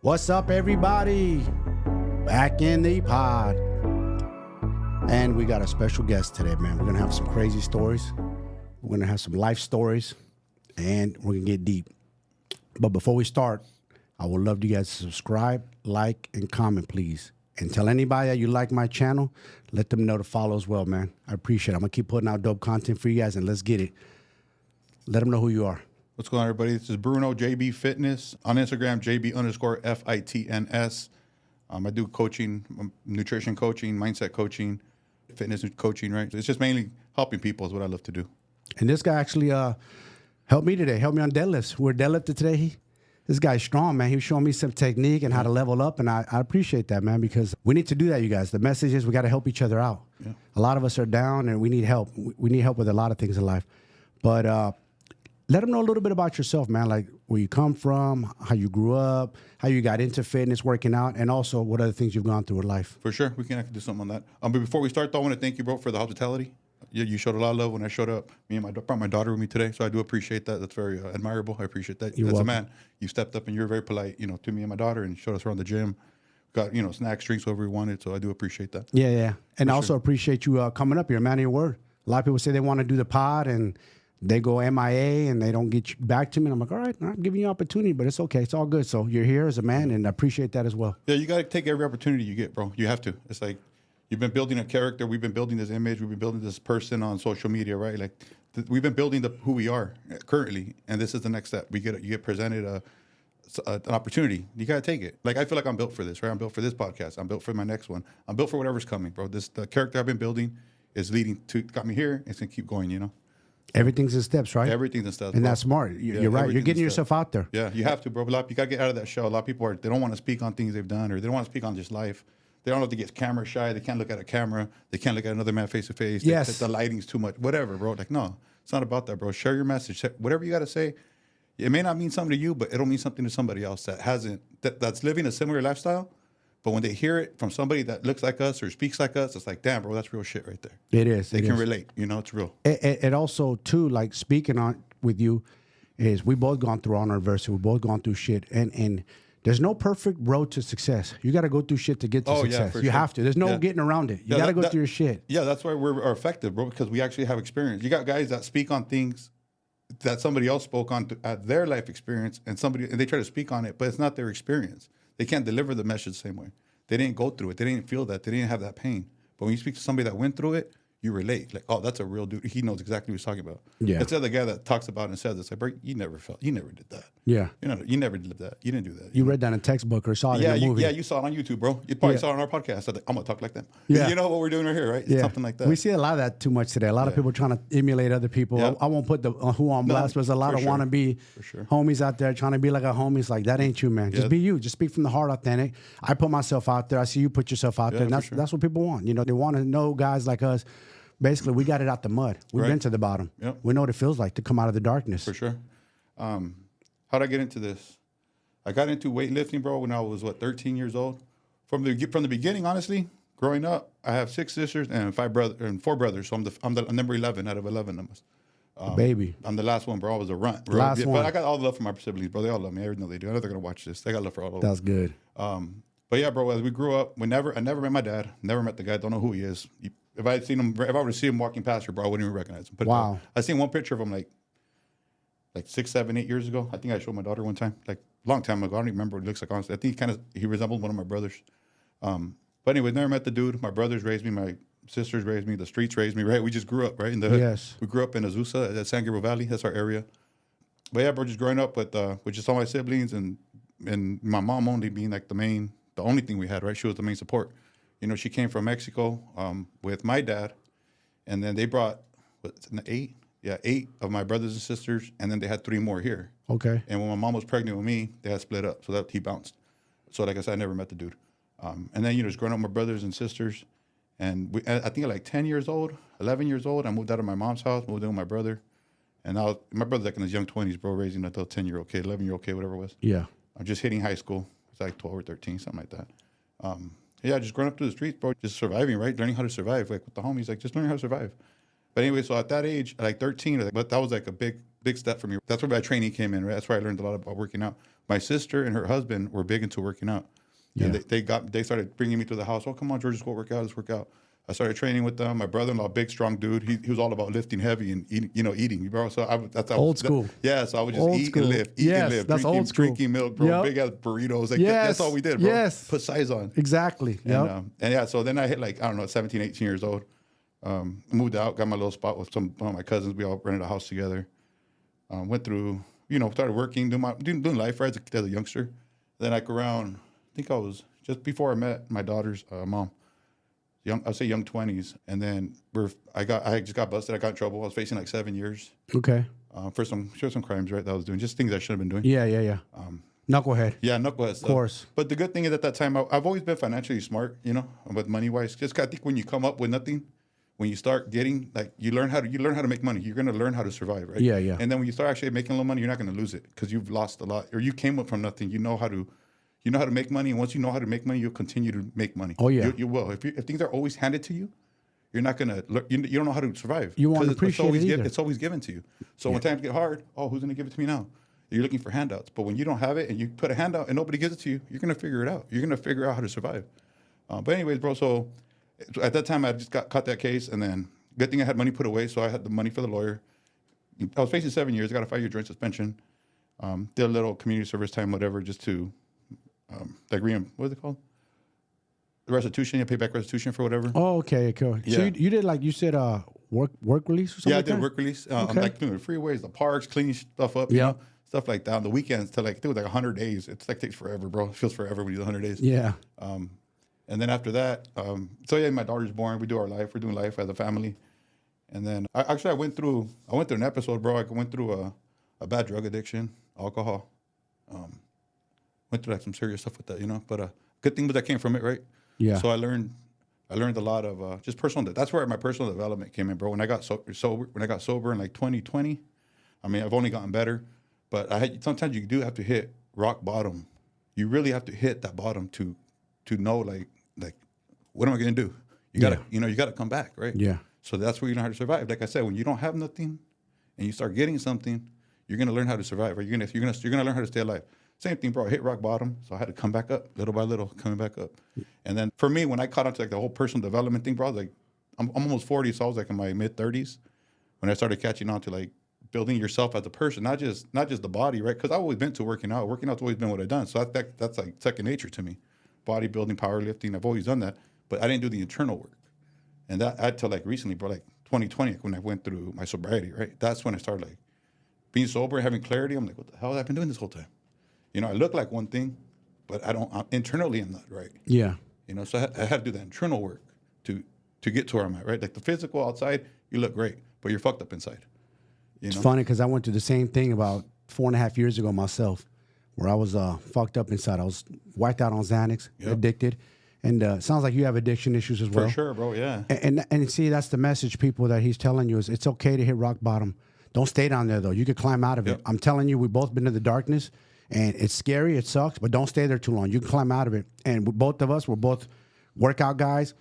What's up, everybody? Back in the pod. And we got a special guest today, man. We're going to have some crazy stories. We're going to have some life stories. And we're going to get deep. But before we start, I would love you guys to subscribe, like, and comment, please. And tell anybody that you like my channel, let them know to follow as well, man. I appreciate it. I'm going to keep putting out dope content for you guys, and let's get it. Let them know who you are. What's going on, everybody? This is Bruno, JB Fitness. On Instagram, JB_FITNS. I do coaching, nutrition coaching, mindset coaching, fitness coaching, right? It's just mainly helping people is what I love to do. And this guy actually helped me today. Helped me on deadlifts. We're deadlifted today. This guy's strong, man. He was showing me some technique and how to level up, and I appreciate that, man, because we need to do that, you guys. The message is we got to help each other out. Yeah. A lot of us are down, and we need help. We need help with a lot of things in life. But let them know a little bit about yourself, man, like where you come from, how you grew up, how you got into fitness, working out, and also what other things you've gone through in life. For sure. We can actually do something on that. But before we start, though, I want to thank you, bro, for the hospitality. You showed a lot of love when I showed up. Me and brought my daughter with me today, so I do appreciate that. That's very admirable. I appreciate that. As a man, you stepped up and you're very polite, to me and my daughter, and showed us around the gym. Got, snacks, drinks, whatever we wanted, so I do appreciate that. Yeah. And I also appreciate you coming up. You're a man of your word. A lot of people say they want to do the pod, and they go MIA and they don't get back to me. And I'm like, all right, I'm giving you opportunity, but it's okay. It's all good. So you're here as a man, and I appreciate that as well. Yeah, you got to take every opportunity you get, bro. You have to. It's like you've been building a character. We've been building this image. We've been building this person on social media, right? Like we've been building who we are currently, and this is the next step. You get presented an opportunity. You got to take it. Like I feel like I'm built for this, right? I'm built for this podcast. I'm built for my next one. I'm built for whatever's coming, bro. The character I've been building is got me here. It's going to keep going, Everything's in steps, right? Everything's in steps, and bro. That's smart. You're right. You're getting yourself out there. Yeah, you have to, bro. You got to get out of that shell. A lot of people they don't want to speak on things they've done, or they don't want to speak on just life. They don't have to get camera shy. They can't look at a camera. They can't look at another man face to face. Yes. The lighting's too much. Whatever, bro. Like, no, it's not about that, bro. Share your message. Whatever you got to say. It may not mean something to you, but it'll mean something to somebody else that's living a similar lifestyle. But when they hear it from somebody that looks like us or speaks like us, it's like, damn, bro, that's real shit right there. It is. They can relate. It's real. It also, too, like speaking on with you, is we both gone through our adversity. We both gone through shit. And there's no perfect road to success. You got to go through shit to get to success. You have to. There's no getting around it. You got to go through your shit. Yeah, that's why we're effective, bro, because we actually have experience. You got guys that speak on things that somebody else spoke on at their life experience, and they try to speak on it, but it's not their experience. They can't deliver the message the same way. They didn't go through it. They didn't feel that. They didn't have that pain. But when you speak to somebody that went through it, you relate. Like, oh, that's a real dude. He knows exactly what he's talking about. Yeah. That's the other guy that talks about it and says, it's like, bro, you never did that. Yeah. You never did that. You didn't do that. You read that in a textbook or saw it in a movie. Yeah, you saw it on YouTube, bro. You probably saw it on our podcast. I'm going to talk like them. Yeah. You know what we're doing right here, right? It's something like that. We see a lot of that too much today. A lot of people trying to emulate other people. Yep. I won't put who on blast, but there's a lot of wannabe homies out there trying to be like a homie. It's like, that ain't you, man. Just be you. Just speak from the heart, authentic. I put myself out there. I see you put yourself out there. And that's what people want. They want to know guys like us. Basically, we got it out the mud. We've been to the bottom. Yep. We know what it feels like to come out of the darkness. For sure. How'd I get into this? I got into weightlifting, bro, when I was, 13 years old. From the beginning, honestly, growing up, I have 6 sisters and 4 brothers. So I'm the number 11 out of 11 of us. Baby. I'm the last one, bro. I was a runt. Last one. But I got all the love from my siblings, bro. They all love me. I know they do. I know they're going to watch this. They got love for all of them. That's good. But yeah, bro, as we grew up, I never met my dad. Never met the guy. Don't know who he is. If I were to see him walking past here, bro, I wouldn't even recognize him. But wow. I seen one picture of him like 6, 7, 8 years ago. I think I showed my daughter one time, like a long time ago. I don't even remember what he looks like, honestly. I think he resembled one of my brothers. But anyway, never met the dude. My brothers raised me. My sisters raised me. The streets raised me, right? We just grew up, right? In the hood. Yes. We grew up in Azusa, at San Gabriel Valley. That's our area. But yeah, bro, just growing up with just all my siblings and my mom only being like the only thing we had, right? She was the main support. She came from Mexico with my dad, and then they brought 8 of my brothers and sisters, and then they had 3 more here. Okay. And when my mom was pregnant with me, they had split up, so that he bounced. So like I said, I never met the dude. And then just growing up with my brothers and sisters, and I think at like 10 years old, 11 years old, I moved out of my mom's house, moved in with my brother, and my brother's like in his young 20s, bro, raising a 10-year-old kid, 11-year-old kid, whatever it was. Yeah. I'm just hitting high school. It's like 12 or 13, something like that. Yeah, just growing up through the streets, bro, just surviving, right? Learning how to survive, like with the homies, like just learning how to survive. But anyway, so at that age, at like 13, but that was like a big step for me. That's where my training came in, right? That's where I learned a lot about working out. my sister and her husband were big into working out. And they started bringing me to the house. Oh, come on, George, let's go work out. Let's work out. I started training with them. My brother-in-law, big, strong dude. He was all about lifting heavy and eating, bro. So that's old school. So I would just eat and lift, that's old school. Drinking milk, bro. Big ass burritos. Like that's all we did, bro. Yes. Put size on. Exactly. And yeah, so then I hit 17, 18 years old. Moved out, got my little spot with one of my cousins. We all rented a house together. Went through, started working, doing life as a youngster. Then around, I think I was just before I met my daughter's mom. I'd say young 20s, and then I just got busted. I got in trouble. I was facing 7 years. Okay. For some crimes, right? That I was doing, just things I should have been doing. Yeah. Knucklehead. Yeah, knucklehead stuff. Of course. But the good thing is at that time, I've always been financially smart, with money wise. Just I think when you come up with nothing, when you start getting you learn how to make money. You're gonna learn how to survive, right? Yeah. And then when you start actually making a little money, you're not gonna lose it because you've lost a lot, or you came up from nothing. You know how to make money, and once you know how to make money, you'll continue to make money. Oh yeah, you will. If things are always handed to you, you're not gonna. You don't know how to survive. You won't appreciate it either. It's always given to you. So when times get hard, who's gonna give it to me now? You're looking for handouts, but when you don't have it and you put a handout and nobody gives it to you, you're gonna figure it out. You're gonna figure out how to survive. But anyways, bro. So at that time, I just caught that case, and then good thing I had money put away, so I had the money for the lawyer. I was facing 7 years. I got a 5-year joint suspension. Did a little community service time, whatever, just to what is it called? The restitution. You pay back restitution for whatever. Oh, okay, cool. Yeah. So you did you said work release or something? Yeah, I did work release. I'm doing the freeways, the parks, cleaning stuff up. Stuff like that. On the weekends to it was 100 days. It's takes forever, bro. It feels forever when you do 100 days. Yeah. And then after that, my daughter's born. We do our life. We're doing life as a family. And then I went through an episode, bro. I went through a bad drug addiction, alcohol. Went through some serious stuff with that, But good thing was I came from it, right? Yeah. So I learned a lot of just personal. That's where my personal development came in, bro. When I got sober in 2020, I mean, I've only gotten better, but sometimes you do have to hit rock bottom. You really have to hit that bottom to know like what am I going to do? You gotta you gotta come back, right? Yeah. So that's where you know how to survive. Like I said, when you don't have nothing and you start getting something, you're gonna learn how to survive. Right? You're gonna learn how to stay alive. Same thing, bro. I hit rock bottom, so I had to come back up little by little, coming back up. And then for me, when I caught on to the whole personal development thing, bro, I'm almost 40, so I was in my mid 30s when I started catching on to building yourself as a person, not just the body, right? Because I've always been to working out. Working out's always been what I've done. So that's second nature to me. Bodybuilding, powerlifting, I've always done that, but I didn't do the internal work. And that I till recently, bro, 2020 when I went through my sobriety, right? That's when I started being sober, having clarity. I'm like, what the hell have I been doing this whole time? I look like one thing, but internally I'm not right. Yeah. So I had to do that internal work to get to where I'm at, right? The physical outside, you look great, but you're fucked up inside. It's funny because I went through the same thing about 4.5 years ago myself, where I was fucked up inside. I was wiped out on Xanax, addicted. And sounds like you have addiction issues as well. For sure, bro, yeah. And see, that's the message, people, that he's telling you is it's okay to hit rock bottom. Don't stay down there, though. You could climb out of it. I'm telling you, we've both been in the darkness, and it's scary, it sucks, but don't stay there too long. You can climb out of it. And both of us, we're both workout guys.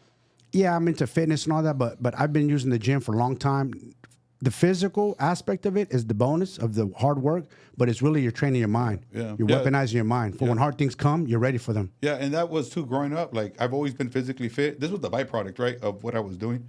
Yeah, I'm into fitness and all that, but I've been using the gym for a long time. The physical aspect of it is the bonus of the hard work, but it's really you're training your mind. Yeah. You're weaponizing your mind. For when hard things come, you're ready for them. Yeah, and that was too growing up. I've always been physically fit. This was the byproduct, right, of what I was doing.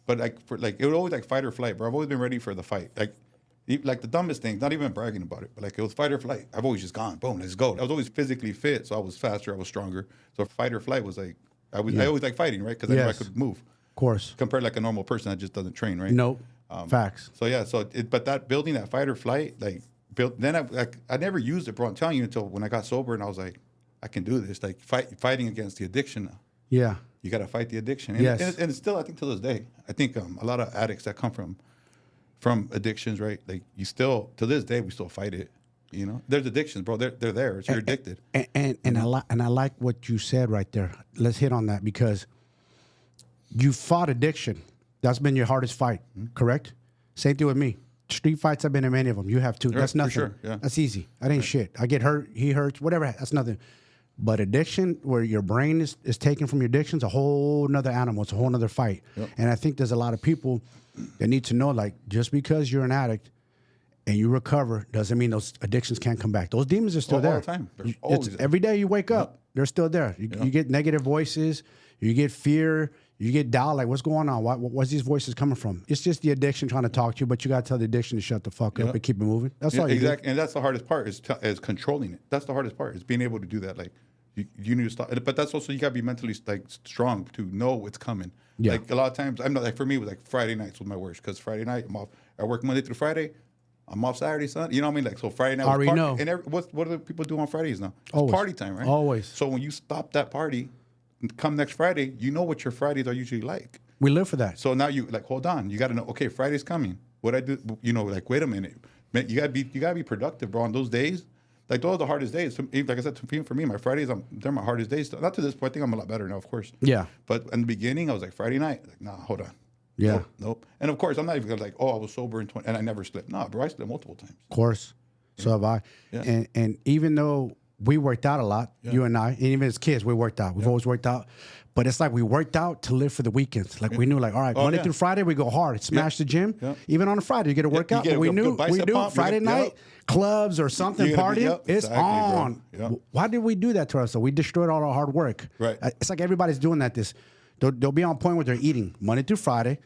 But it was always fight or flight, bro. I've always been ready for the fight. The dumbest things, not even bragging about it, but it was fight or flight. I've always just gone, boom, let's go. I was always physically fit, so I was faster, I was stronger. So fight or flight was I always fighting, right? Because I could move. Of course. Compared a normal person that just doesn't train, right? Nope. Facts. So yeah, but that building that fight or flight, I never used it, bro. I'm telling you, until when I got sober and I was like, I can do this. Fighting against the addiction now. Yeah. You got to fight the addiction. Yes. And it's still, I think, to this day, I think a lot of addicts that come from addictions, right? You still, to this day, we still fight it. There's addictions, bro. They're there. You're addicted. And I like what you said right there. Let's hit on that because you fought addiction. That's been your hardest fight, correct? Same thing with me. Street fights, I've been in many of them. You have too. That's nothing. Sure, yeah. That's easy. That ain't shit. I get hurt, he hurts, whatever. That's nothing. But addiction, where your brain is taken from your addiction, is a whole nother animal. It's a whole nother fight. Yep. And I think there's a lot of people that need to know, just because you're an addict and you recover, doesn't mean those addictions can't come back. Those demons are still there. All the time. They're It's always there. every day you wake up, they're still there. You get negative voices, you get fear, you get doubt. Like, what's going on? What's these voices coming from? It's just the addiction trying to talk to you, but you got to tell the addiction to shut the fuck up and keep it moving. That's all you exactly. And that's the hardest part is controlling it. That's the hardest part is being able to do that. Like, you need to stop. But that's also, you got to be mentally like strong to know it's coming. Yeah. Like a lot of times, I'm not like, for me, it was like Friday nights was my worst because Friday night I'm off. I work Monday through Friday. I'm off Saturday, Sunday. You know what I mean? Like, so Friday night. Already know. And what do people do on Fridays now? It's Always. party time, right? Always. So when you stop that party, come next Friday, you know what your Fridays are usually like. We live for that. So now you like, hold on. You got to know. Okay, Friday's coming. What I do? You know, like, wait a minute. Man, you gotta be productive, bro. On those days, like those are the hardest days. Like I said, for me, my Fridays, they're my hardest days. Not to this point. I think I'm a lot better now, of course. Yeah. But in the beginning, I was like Friday night. Like, nah, hold on. Yeah. Nope. And of course, I'm not even gonna like, oh, I was sober in 20, and I never slept. Nah, bro, I slept multiple times. Of course. So have I. Yeah. And even though we worked out a lot, you and I, and even as kids, we worked out. We've always worked out. But it's like we worked out to live for the weekends. Like we knew, like, all right, Monday through Friday, we go hard, smash the gym. Even on a Friday, you get a workout. get But we a knew good bicep Friday pump. night, clubs or something, party, it's exactly, on. bro. Yep. Why did we do that to ourselves? We destroyed all our hard work. Right. It's like everybody's doing that. They'll be on point where they're eating Monday through Friday.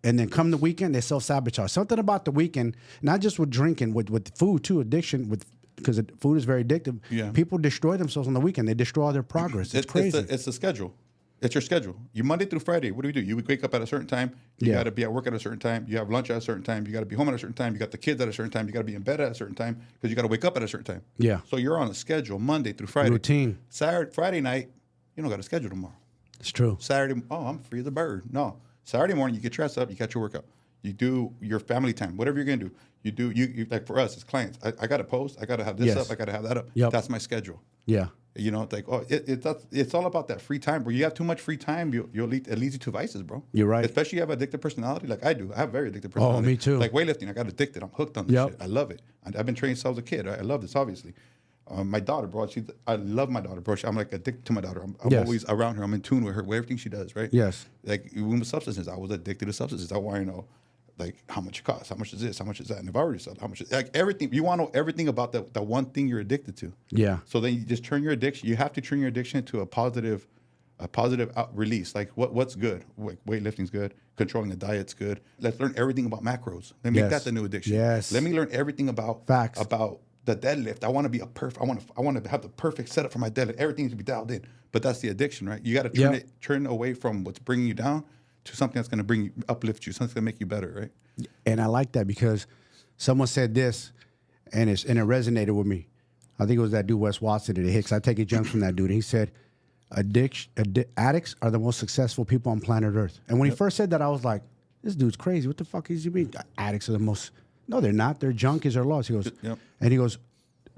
And then come the weekend, they self-sabotage. Something about the weekend, not just with drinking, with food too, addiction, because food is very addictive. Yeah. People destroy themselves on the weekend. They destroy all their progress. It's crazy. It's the schedule. It's your schedule. You Monday through Friday. What do? You wake up at a certain time. You got to be at work at a certain time. You have lunch at a certain time. You got to be home at a certain time. You got the kids at a certain time. You got to be in bed at a certain time because you got to wake up at a certain time. Yeah. So you're on a schedule Monday through Friday. Routine. Friday night, you don't got a schedule tomorrow. It's true. Saturday, I'm free as a bird. No. Saturday morning, you get dressed up. You got your workout. You do your family time. Whatever you're gonna do. You like for us as clients. I got to post. I got to have this up. I got to have that up. Yep. That's my schedule. Yeah. You know, like, it's all about that free time, bro. You have too much free time, it leads you to vices, bro. You're right. Especially you have addictive personality, like I do. I have very addictive personality. Oh, me too. Like weightlifting, I got addicted. I'm hooked on this shit. I love it. I've been training since I was a kid. I love this, obviously. My daughter, bro. I love my daughter, bro. I'm like addicted to my daughter. I'm always around her. I'm in tune with her, with everything she does, right? Yes. Like even with substances, I was addicted to substances. I want to know, like, how much it costs, how much is this, how much is that, and if I already said how much, like everything. You want to know everything about the one thing you're addicted to. Yeah. So then you just turn your addiction. You have to turn your addiction into a positive release. Like what's good? Like weightlifting's good. Controlling the diet's good. Let's learn everything about macros. Let me make that the new addiction. Yes. Let me learn everything about Facts. About the deadlift. I want to be I want to have the perfect setup for my deadlift. Everything needs to be dialed in. But that's the addiction, right? You got to turn away from what's bringing you down to something that's going to uplift you. Something that's going to make you better, right? And I like that because someone said this, and it resonated with me. I think it was that dude Wes Watson at the Hicks. I take a jump from that dude. He said, addicts are the most successful people on planet Earth. And when he first said that, I was like, this dude's crazy. What the fuck is he mean? Addicts are the most. No, they're not. They're junkies or lost. He goes, and he goes,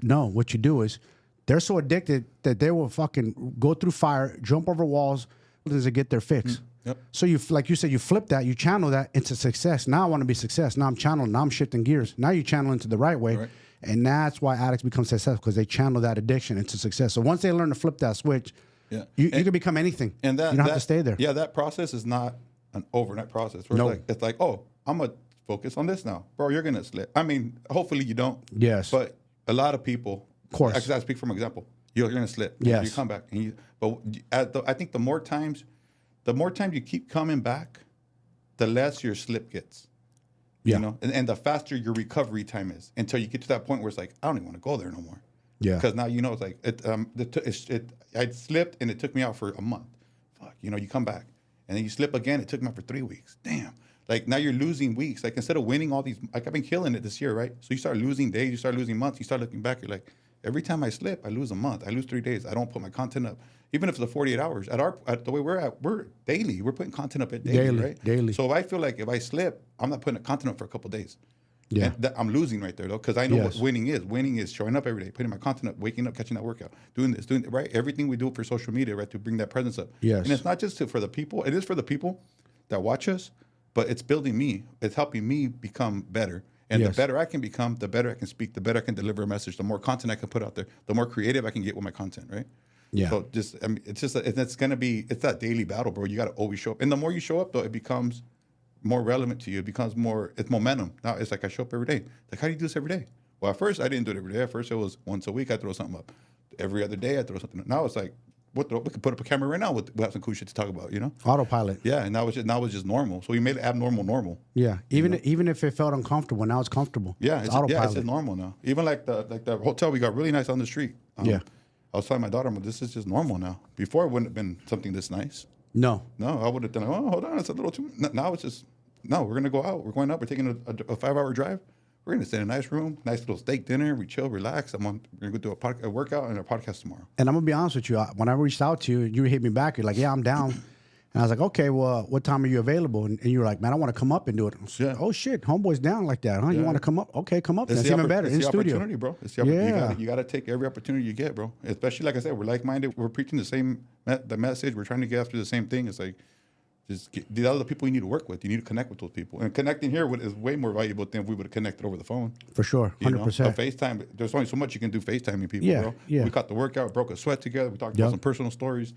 no, what you do is they're so addicted that they will fucking go through fire, jump over walls to get their fix. Yep. So you, like you said, you flip that, you channel that into success. Now I want to be success. Now I'm channeling. Now I'm shifting gears. Now you channel into the right way. Right. And that's why addicts become successful, because they channel that addiction into success. So once they learn to flip that switch, you can become anything. And that, you don't have to stay there. Yeah, that process is not an overnight process. It's like, oh, I'm going to focus on this now. Bro, you're going to slip. I mean, hopefully you don't. Yes. But a lot of people, of course, I speak from example. You're going to slip. Yes. You come back. I think the more times you keep coming back, the less your slip gets. You know, and the faster your recovery time is, until you get to that point where it's like, I don't even want to go there no more. Yeah. Because now, you know, it's like I slipped and it took me out for a month. Fuck, you know, you come back and then you slip again. It took me out for 3 weeks. Damn. Like now you're losing weeks. Like instead of winning all these, like I've been killing it this year, right? So you start losing days, you start losing months, you start looking back. You're like, every time I slip, I lose a month. I lose 3 days. I don't put my content up. Even if it's 48 hours. At the way we're at, we're daily. We're putting content up daily, right? Daily. So if I feel like if I slip, I'm not putting content up for a couple of days. Yeah. And I'm losing right there, though, because I know what winning is. Winning is showing up every day, putting my content up, waking up, catching that workout, doing this, right? Everything we do for social media, right, to bring that presence up. Yes. And it's not just for the people. It is for the people that watch us, but it's building me. It's helping me become better. And the better I can become, the better I can speak, the better I can deliver a message, the more content I can put out there, the more creative I can get with my content, right? Yeah. So it's that daily battle, bro. You got to always show up. And the more you show up, though, it becomes more relevant to you. It becomes more, it's momentum. Now it's like I show up every day. Like, how do you do this every day? Well, at first I didn't do it every day. At first it was once a week I throw something up. Every other day I throw something up. Now it's like, we could put up a camera right now. We have some cool shit to talk about, you know? Autopilot. Yeah, and now it's just normal. So we made it abnormal normal. Yeah, even if it felt uncomfortable, now it's comfortable. Yeah, it's autopilot. Yeah, it's just normal now. Even like the hotel we got really nice on the street. Yeah. I was telling my daughter, this is just normal now. Before it wouldn't have been something this nice. No, I would have done, oh, hold on, it's a little too, now it's just, no, we're going to go out. We're going out. We're taking a 5-hour drive. We're going to stay in a nice room, nice little steak dinner. We chill, relax. We're going to go do a workout and a podcast tomorrow. and I'm going to be honest with you. When I reached out to you, you hit me back. You're like, yeah, I'm down. And I was like, okay, well, what time are you available? And you were like, man, I want to come up and do it. Yeah. Oh, shit, homeboy's down like that, huh? You want to come up? Okay, come up. That's even better, in the studio. Opportunity, bro. It's the opportunity. You got to take every opportunity you get, bro. Especially, like I said, we're like-minded. We're preaching the message. We're trying to get after the same thing. It's like, these are the people you need to work with. You need to connect with those people. And connecting here is way more valuable than if we would have connected over the phone. For sure, 100%. FaceTime, there's only so much you can do FaceTiming people, bro. Yeah. We got the workout, broke a sweat together. We talked about some personal stories.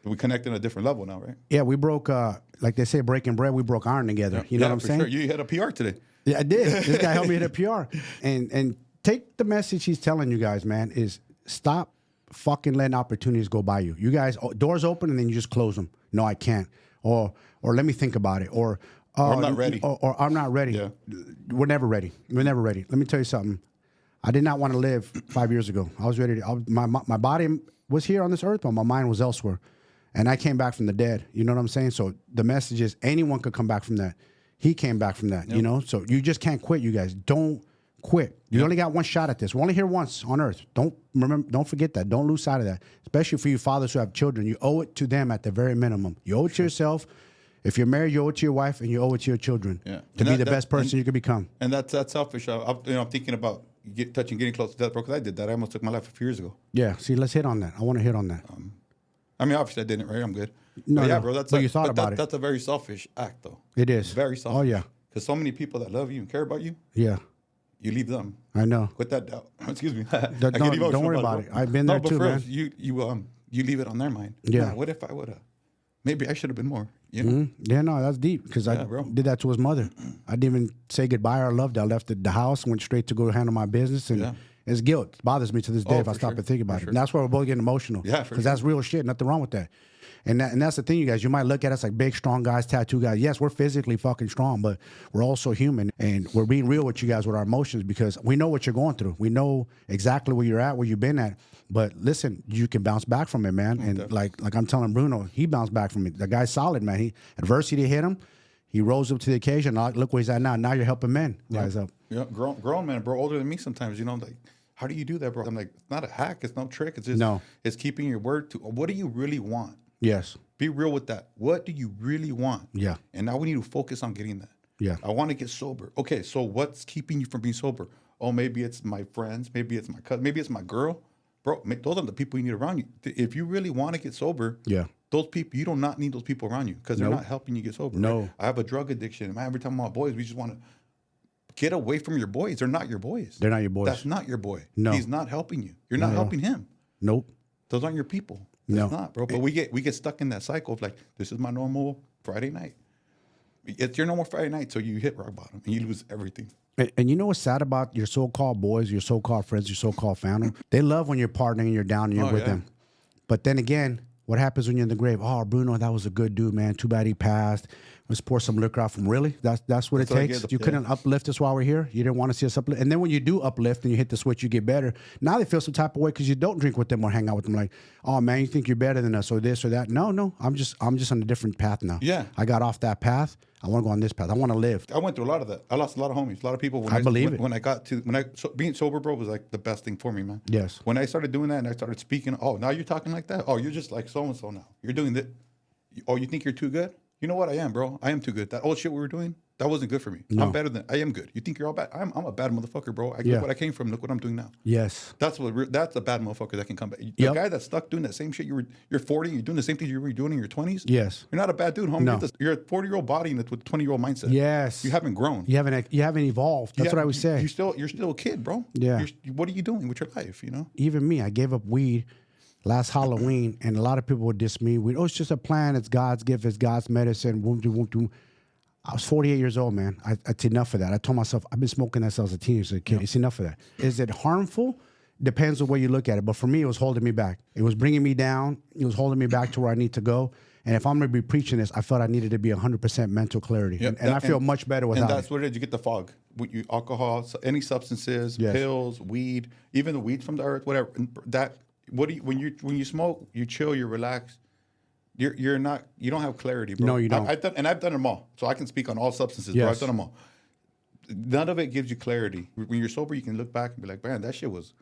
We connect on a different level now, right? Yeah, we broke, like they say, breaking bread, we broke iron together. You know what I'm saying? Sure. You had a PR today. Yeah, I did. This guy helped me hit a PR. And take the message he's telling you guys, man, is stop fucking letting opportunities go by you. You guys, doors open and then you just close them. No, I can't. Or let me think about it. Or I'm not ready. Or I'm not ready. Yeah. We're never ready. We're never ready. Let me tell you something. I did not want to live 5 years ago. I was ready to, my body was here on this earth, but my mind was elsewhere. And I came back from the dead. You know what I'm saying? So the message is anyone could come back from that. He came back from that, you know? So you just can't quit, you guys. Don't quit. You only got one shot at this. We're only here once on earth. Don't forget that. Don't lose sight of that. Especially for you fathers who have children. You owe it to them at the very minimum. You owe it to yourself. If you're married, you owe it to your wife, and you owe it to your children to be the best person you can become. And that's selfish. I'm thinking about getting close to death, bro, because I did that. I almost took my life a few years ago. Yeah. See, let's hit on that. I want to hit on that. I mean, obviously I didn't, right? I'm good. No, yeah, no. bro. You thought about it. That's a very selfish act, though. It is. Very selfish. Oh, yeah. Because so many people that love you and care about you, yeah, you leave them. I know. With that doubt. Excuse me. Don't worry about it. I've been there too, man. You leave it on their mind. Yeah. Man, what if I would have? Maybe I should have been more. You know? Yeah, no, that's deep because I did that to his mother. I didn't even say goodbye or loved her. I left the house, went straight to go handle my business, and it's guilt. It bothers me to this day if I stop and think about it. And that's why we're both getting emotional. Yeah, because that's real shit. Nothing wrong with that. And that's the thing, you guys. You might look at us like big, strong guys, tattoo guys. Yes, we're physically fucking strong, but we're also human. And we're being real with you guys with our emotions because we know what you're going through. We know exactly where you're at, where you've been at. But listen, you can bounce back from it, man. And like I'm telling Bruno, he bounced back from it. The guy's solid, man. Adversity hit him. He rose up to the occasion. Look where he's at now. Now you're helping men rise up. Yeah, grown man, bro, older than me sometimes. You know, like, how do you do that, bro? I'm like, it's not a hack. It's no trick. It's just it's keeping your word to. What do you really want? Yes. Be real with that. What do you really want? Yeah. And now we need to focus on getting that. Yeah. I want to get sober. Okay, so what's keeping you from being sober? Oh, maybe it's my friends. Maybe it's my cousin. Maybe it's my girl. Bro, those are the people you need around you. If you really want to get sober, those people, you do not need those people around you because they're not helping you get sober. No. Right? I have a drug addiction. Man, every time I'm with my boys, we just want to get away from your boys. They're not your boys. They're not your boys. That's not your boy. No. He's not helping you. You're not helping him. Nope. Those aren't your people. No. It's not, bro. But we get stuck in that cycle of like, this is my normal Friday night. It's your normal Friday night, so you hit rock bottom and you lose everything. And you know what's sad about your so-called boys, your so-called friends, your so-called family? They love when you're partnering and you're down and you're with them. But then again, what happens when you're in the grave? Oh, Bruno, that was a good dude, man. Too bad he passed. Let's pour some liquor out from really? That's what it takes? You couldn't uplift us while we're here? You didn't want to see us uplift? And then when you do uplift and you hit the switch, you get better. Now they feel some type of way because you don't drink with them or hang out with them. Like, oh, man, you think you're better than us or this or that. No. I'm just on a different path now. Yeah. I got off that path. I want to go on this path. I want to live. I went through a lot of that. I lost a lot of homies, a lot of people. I believe it. Being sober, bro, was like the best thing for me, man. Yes. When I started doing that and I started speaking, oh, now you're talking like that? Oh, you're just like so-and-so now. You're doing that. Oh, you think you're too good? You know what? I am, bro. I am too good. That old shit we were doing, that wasn't good for me. No. I'm better than, I am good. You think you're all bad? I'm a bad motherfucker, bro. Look what I came from. Look what I'm doing now. Yes. That's a bad motherfucker that can come back. The guy that's stuck doing that same shit, you're 40, you're doing the same thing you were doing in your 20s. Yes. You're not a bad dude, homie. No. You're a 40-year-old body with a 20-year-old mindset. Yes. You haven't grown. You haven't evolved. That's what I would say. You're still a kid, bro. Yeah. What are you doing with your life, you know? Even me, I gave up weed last Halloween, and a lot of people would diss me. It's just a plan. It's God's gift. It's God's medicine. I was 48 years old, man. It's enough of that. I told myself, I've been smoking that since I was a teenager, a kid. It's enough of that. Is it harmful? Depends on where you look at it. But for me, it was holding me back. It was bringing me down. It was holding me back to where I need to go. And if I'm going to be preaching this, I felt I needed to be 100% mental clarity. Yep. And I feel much better without And that's it. what it is. You get the fog. Alcohol, any substances, pills, weed, even the weed from the earth, whatever. When you smoke, you chill, you relax. You don't have clarity, bro. No, you don't. I've done them all. So I can speak on all substances, bro. I've done them all. None of it gives you clarity. When you're sober, you can look back and be like, man, that shit was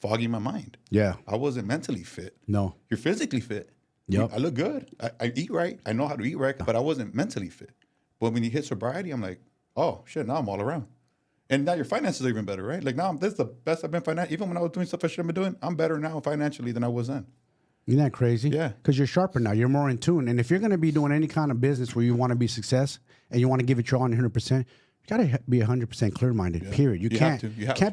fogging my mind. Yeah. I wasn't mentally fit. No. You're physically fit. Yep. I look good. I eat right. I know how to eat right, but I wasn't mentally fit. But when you hit sobriety, I'm like, oh, shit, now I'm all around. And now your finances are even better, right? Like now, this is the best I've been financially. Even when I was doing stuff I shouldn't have been doing, I'm better now financially than I was then. Isn't that crazy? Yeah. Because you're sharper now. You're more in tune. And if you're going to be doing any kind of business where you want to be success and you want to give it your all 100%, you got to be 100% clear-minded, period. You can't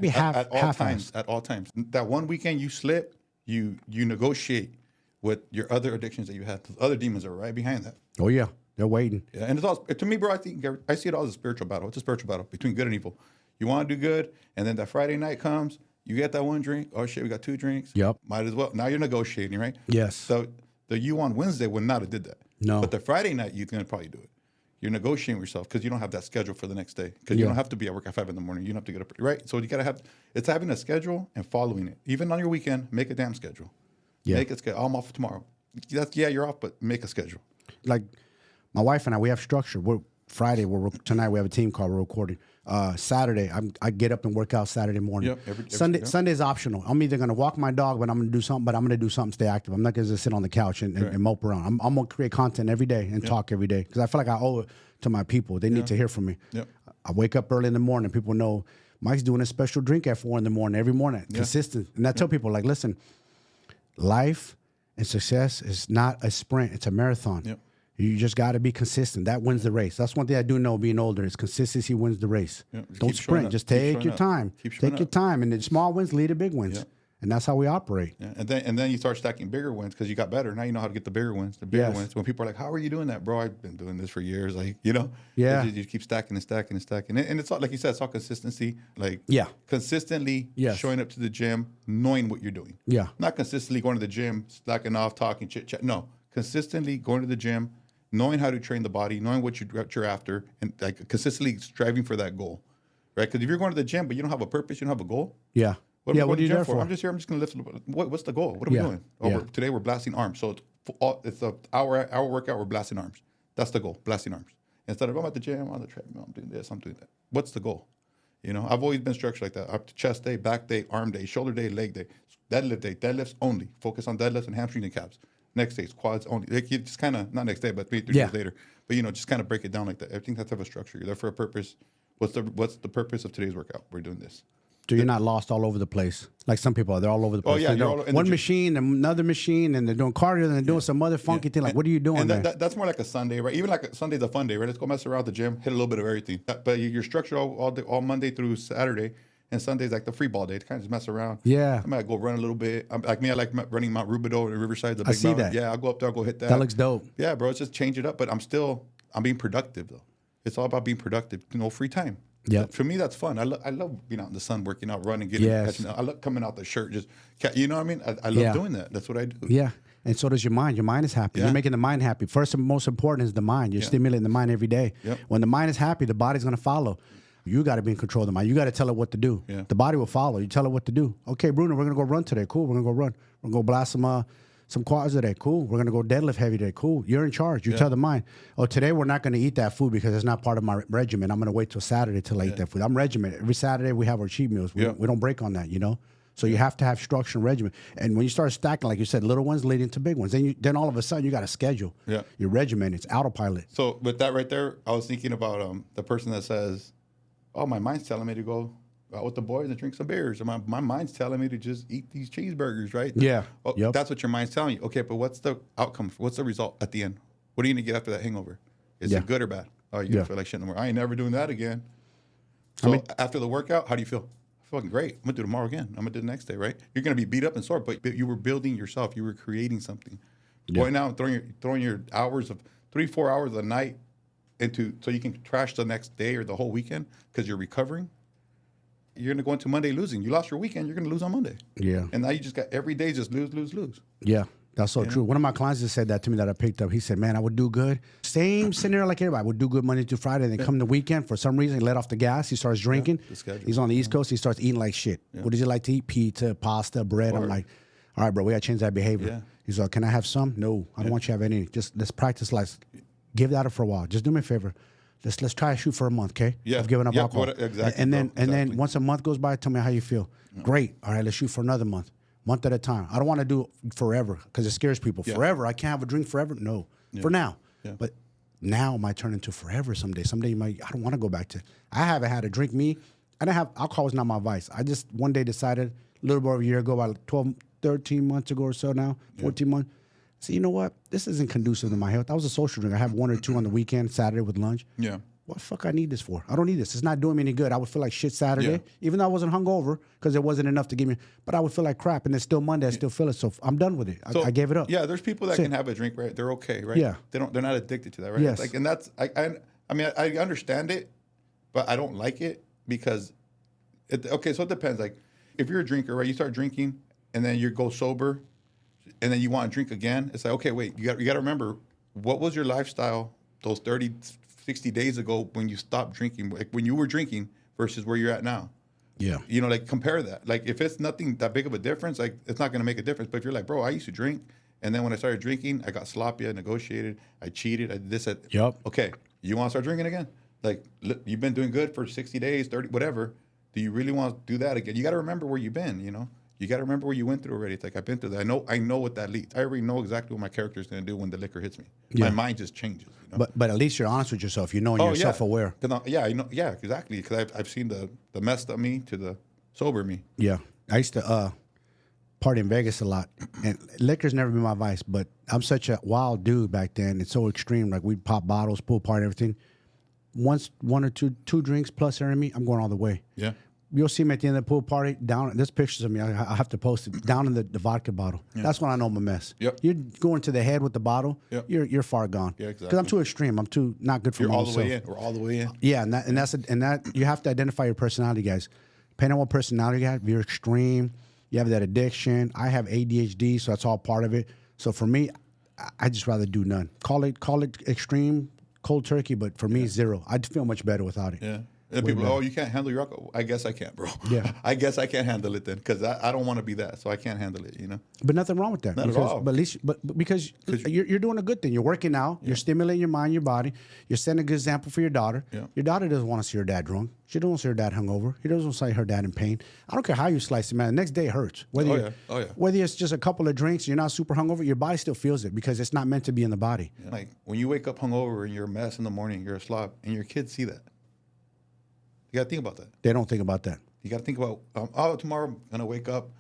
be at all half times. At all times. That one weekend you slip, you negotiate with your other addictions that you had. The other demons are right behind that. Oh, yeah. They're waiting. Yeah. And it's all, to me, bro, I see it all as a spiritual battle. It's a spiritual battle between good and evil. You want to do good, and then that Friday night comes, you get that one drink. Oh, shit, we got 2 drinks. Yep. Might as well. Now you're negotiating, right? Yes. So the you on Wednesday would not have did that. No. But the Friday night, you're going to probably do it. You're negotiating with yourself because you don't have that schedule for the next day. Because you don't have to be at work at 5 in the morning. You don't have to get up, right? So you got to have, it's having a schedule and following it. Even on your weekend, make a damn schedule. Yeah. Make a schedule. I'm off tomorrow. You're off, but make a schedule. Like my wife and I, we have structure. Tonight we have a team call. We're recording. Saturday, I get up and work out Saturday morning. Yep, every Sunday's optional. I'm either going to walk my dog, but I'm going to do something. But I'm going to do something to stay active. I'm not going to just sit on the couch and mope around. I'm going to create content every day and talk every day because I feel like I owe it to my people. They need to hear from me. Yep. I wake up early in the morning. People know Mike's doing a special drink at 4 in the morning every morning, consistent. And I tell people, like, listen, life and success is not a sprint; it's a marathon. Yep. You just got to be consistent. That wins the race. That's one thing I do know being older is consistency wins the race. Yeah, don't sprint. Just take your time. Take your time. And the small wins lead to big wins. Yeah. And that's how we operate. Yeah. And then you start stacking bigger wins because you got better. Now you know how to get the bigger wins, wins. When people are like, how are you doing that, bro? I've been doing this for years. Like, Yeah. You keep stacking and stacking and stacking. And it's all, like you said, it's all consistency. Like, consistently showing up to the gym, knowing what you're doing. Yeah. Not consistently going to the gym, slacking off, talking, chit chat. No, consistently going to the gym, knowing how to train the body, knowing what you're after, and like consistently striving for that goal, right? Because if you're going to the gym but you don't have a purpose, you don't have a goal. Yeah. What are you there for? I'm just here. I'm just going to lift a little bit. What's the goal? What are we doing? Today we're blasting arms. So it's an hour workout. We're blasting arms. That's the goal. Blasting arms. Instead of I'm at the gym, I'm on the treadmill, I'm doing this, I'm doing that. What's the goal? I've always been structured like that. Up to chest day, back day, arm day, shoulder day, leg day, deadlift day, deadlifts only. Focus on deadlifts and hamstrings and calves. Next day is quads only. Like you just kind of, not next day, but 3 days later. But just kind of break it down like that. Everything has to have a structure. You're there for a purpose. What's the purpose of today's workout? We're doing this. So you're not lost all over the place. Like some people are. They're all over the place. Oh, yeah. One machine, another machine, and they're doing cardio, and they're doing some other funky thing. Like, what are you doing there? That's more like a Sunday, right? Even like a Sunday's a fun day, right? Let's go mess around at the gym, hit a little bit of everything. But you're structured all Monday through Saturday, and Sunday's like the free ball day to kind of just mess around. Yeah. I might go run a little bit. I like running Mount Rubidoux in Riverside. The big I see mountain. that. Yeah, I'll go up there, I'll go hit that. That looks dope. Yeah, bro, it's just change it up. But I'm being productive, though. It's all about being productive. Free time. Yeah. For me, that's fun. I love being out in the sun, working out, running, catching. I love coming out the shirt. Just, you know what I mean? I love doing that. That's what I do. Yeah. And so does your mind. Your mind is happy. Yeah. You're making the mind happy. First and most important is the mind. You're stimulating the mind every day. Yep. When the mind is happy, the body's going to follow. You got to be in control of the mind. You got to tell it what to do. Yeah. The body will follow. You tell it what to do. Okay, Bruno, we're going to go run today. Cool. We're going to go run. We're going to go blast some quads today. Cool. We're going to go deadlift heavy today. Cool. You're in charge. You tell the mind, today we're not going to eat that food because it's not part of my regimen. I'm going to wait till Saturday till I eat that food. I'm regimented. Every Saturday we have our cheat meals. We don't break on that, So you have to have structure and regimen. And when you start stacking, like you said, little ones leading to big ones, then all of a sudden you got a schedule. Yeah. Your regimen, it's autopilot. So with that right there, I was thinking about the person that says, oh, my mind's telling me to go out with the boys and drink some beers. Or my mind's telling me to just eat these cheeseburgers, right? Yeah. Well, that's what your mind's telling you. Okay, but what's the outcome? What's the result at the end? What are you going to get after that hangover? Is it good or bad? Oh, you're going to feel like shit no more. I ain't never doing that again. So after the workout, how do you feel? Fucking great. I'm going to do tomorrow again. I'm going to do the next day, right? You're going to be beat up and sore, but you were building yourself. You were creating something. Going out and throwing your hours of 3-4 hours a night so you can trash the next day or the whole weekend because you're recovering, you're gonna go into Monday losing. You lost your weekend, you're gonna lose on Monday. Yeah. And now you just got every day just lose. Yeah. That's so true. One of my clients just said that to me that I picked up. He said, man, I would do good. Same scenario like everybody. I would do good Monday through Friday. Then come the weekend, for some reason, he let off the gas. He starts drinking. He's on the East Coast. He starts eating like shit. What does he like to eat? Pizza, pasta, bread. I'm like, all right, bro, we got to change that behavior. Yeah. He's like, can I have some? No, I don't want you to have any. Just let's practice like, give that up for a while. Just do me a favor. Let's try to shoot for a month, okay? Yeah. Of giving up alcohol. Exactly. And then once a month goes by, tell me how you feel. Great. All right, let's shoot for another month at a time. I don't want to do it forever because it scares people. Forever, I can't have a drink forever. No, for now. Yeah. But now might turn into forever someday. Someday you might. I don't want to go back to. I haven't had a drink. I didn't have alcohol. Was not my vice. I just one day decided a little more of a year ago, about 12, 13 months ago or so now, 14 months. So you know what? This isn't conducive to my health. I was a social drink. I have one or two on the weekend, Saturday with lunch. Yeah. What the fuck I need this for? I don't need this. It's not doing me any good. I would feel like shit Saturday, even though I wasn't hungover because it wasn't enough to give me. But I would feel like crap, and it's still Monday. I still feel it, so I'm done with it. I gave it up. Yeah, there's people that can have a drink, right? They're okay, right? Yeah, they're not addicted to that, right? Yes. Like, and that's I mean I understand it, but I don't like it because so it depends. Like if you're a drinker, right? You start drinking and then you go sober, and then you want to drink again. It's like, okay, wait, you got to remember what was your lifestyle those 30, 60 days ago when you stopped drinking, like when you were drinking versus where you're at now. Yeah. You know, like compare that. Like if it's nothing that big of a difference, like it's not going to make a difference. But if you're like, bro, I used to drink. And then when I started drinking, I got sloppy, I negotiated, I cheated, I did this. Yep. Okay, you want to start drinking again? Like you've been doing good for 60 days, 30, whatever. Do you really want to do that again? You got to remember where you've been, you know? You got to remember what you went through already. It's like I've been through that. I know what that leads. I already know exactly what my character is going to do when the liquor hits me. Yeah. My mind just changes. You know? But at least you're honest with yourself. You know, and you're self-aware. Yeah, exactly. Because I've seen the messed up me to the sober me. Yeah, I used to party in Vegas a lot, and liquor's never been my vice. But I'm such a wild dude back then. It's so extreme. Like we'd pop bottles, pool party, everything. Once one or two drinks plus her and me, I'm going all the way. Yeah. You'll see me at the end of the pool party. Down, there's pictures of me. I have to post it. Down in the vodka bottle. Yeah. That's when I know I'm a mess. Yep. You're going to the head with the bottle. Yep. You're far gone. Yeah, exactly. Because I'm too extreme. I'm too not good for myself. You're all the way in. We're all the way in. Yeah, and that you have to identify your personality, guys. Depending on what personality you have, if you're extreme, you have that addiction. I have ADHD, so that's all part of it. So for me, I just rather do none. Call it extreme, cold turkey, but for me, zero. I'd feel much better without it. Yeah. And people, you can't handle your alcohol. I guess I can't, bro. Yeah. I guess I can't handle it then because I don't want to be that, so I can't handle it, you know? But nothing wrong with that. Not at all. But at least, because you're doing a good thing. You're working out. Yeah. You're stimulating your mind, your body. You're setting a good example for your daughter. Yeah. Your daughter doesn't want to see her dad drunk. She doesn't want to see her dad hungover. He doesn't want to see her dad in pain. I don't care how you slice it, man. The next day it hurts. Whether it's just a couple of drinks, you're not super hungover, your body still feels it because it's not meant to be in the body. Yeah. Like when you wake up hungover and you're a mess in the morning, you're a slob, and your kids see that. You got to think about that. They don't think about that. You got to think about, tomorrow I'm gonna wake up.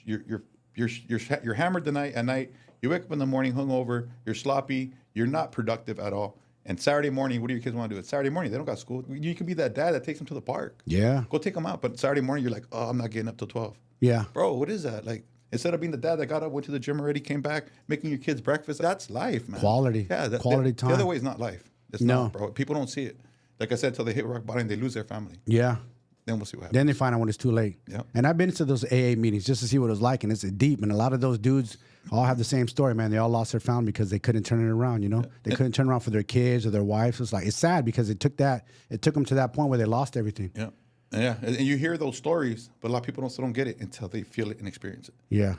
You're hammered tonight at night. You wake up in the morning hungover. You're sloppy. You're not productive at all. And Saturday morning, what do your kids want to do? It's Saturday morning. They don't got school. You can be that dad that takes them to the park. Yeah. Go take them out. But Saturday morning, you're like, oh, I'm not getting up till 12. Yeah. Bro, what is that? Like, instead of being the dad that got up, went to the gym already, came back, making your kids breakfast, that's life, man. Quality. Yeah. Quality time. The other way is not life. It's not, bro. People don't see it. Like I said, until they hit rock bottom, they lose their family. Yeah. Then we'll see what happens. Then they find out when it's too late. Yep. And I've been to those AA meetings just to see what it was like, and it's deep. And a lot of those dudes all have the same story, man. They all lost their family because they couldn't turn it around, you know? Yeah. They couldn't turn around for their kids or their wives. It's sad because it took them to that point where they lost everything. Yeah. Yeah. And you hear those stories, but a lot of people don't get it until they feel it and experience it. Yeah.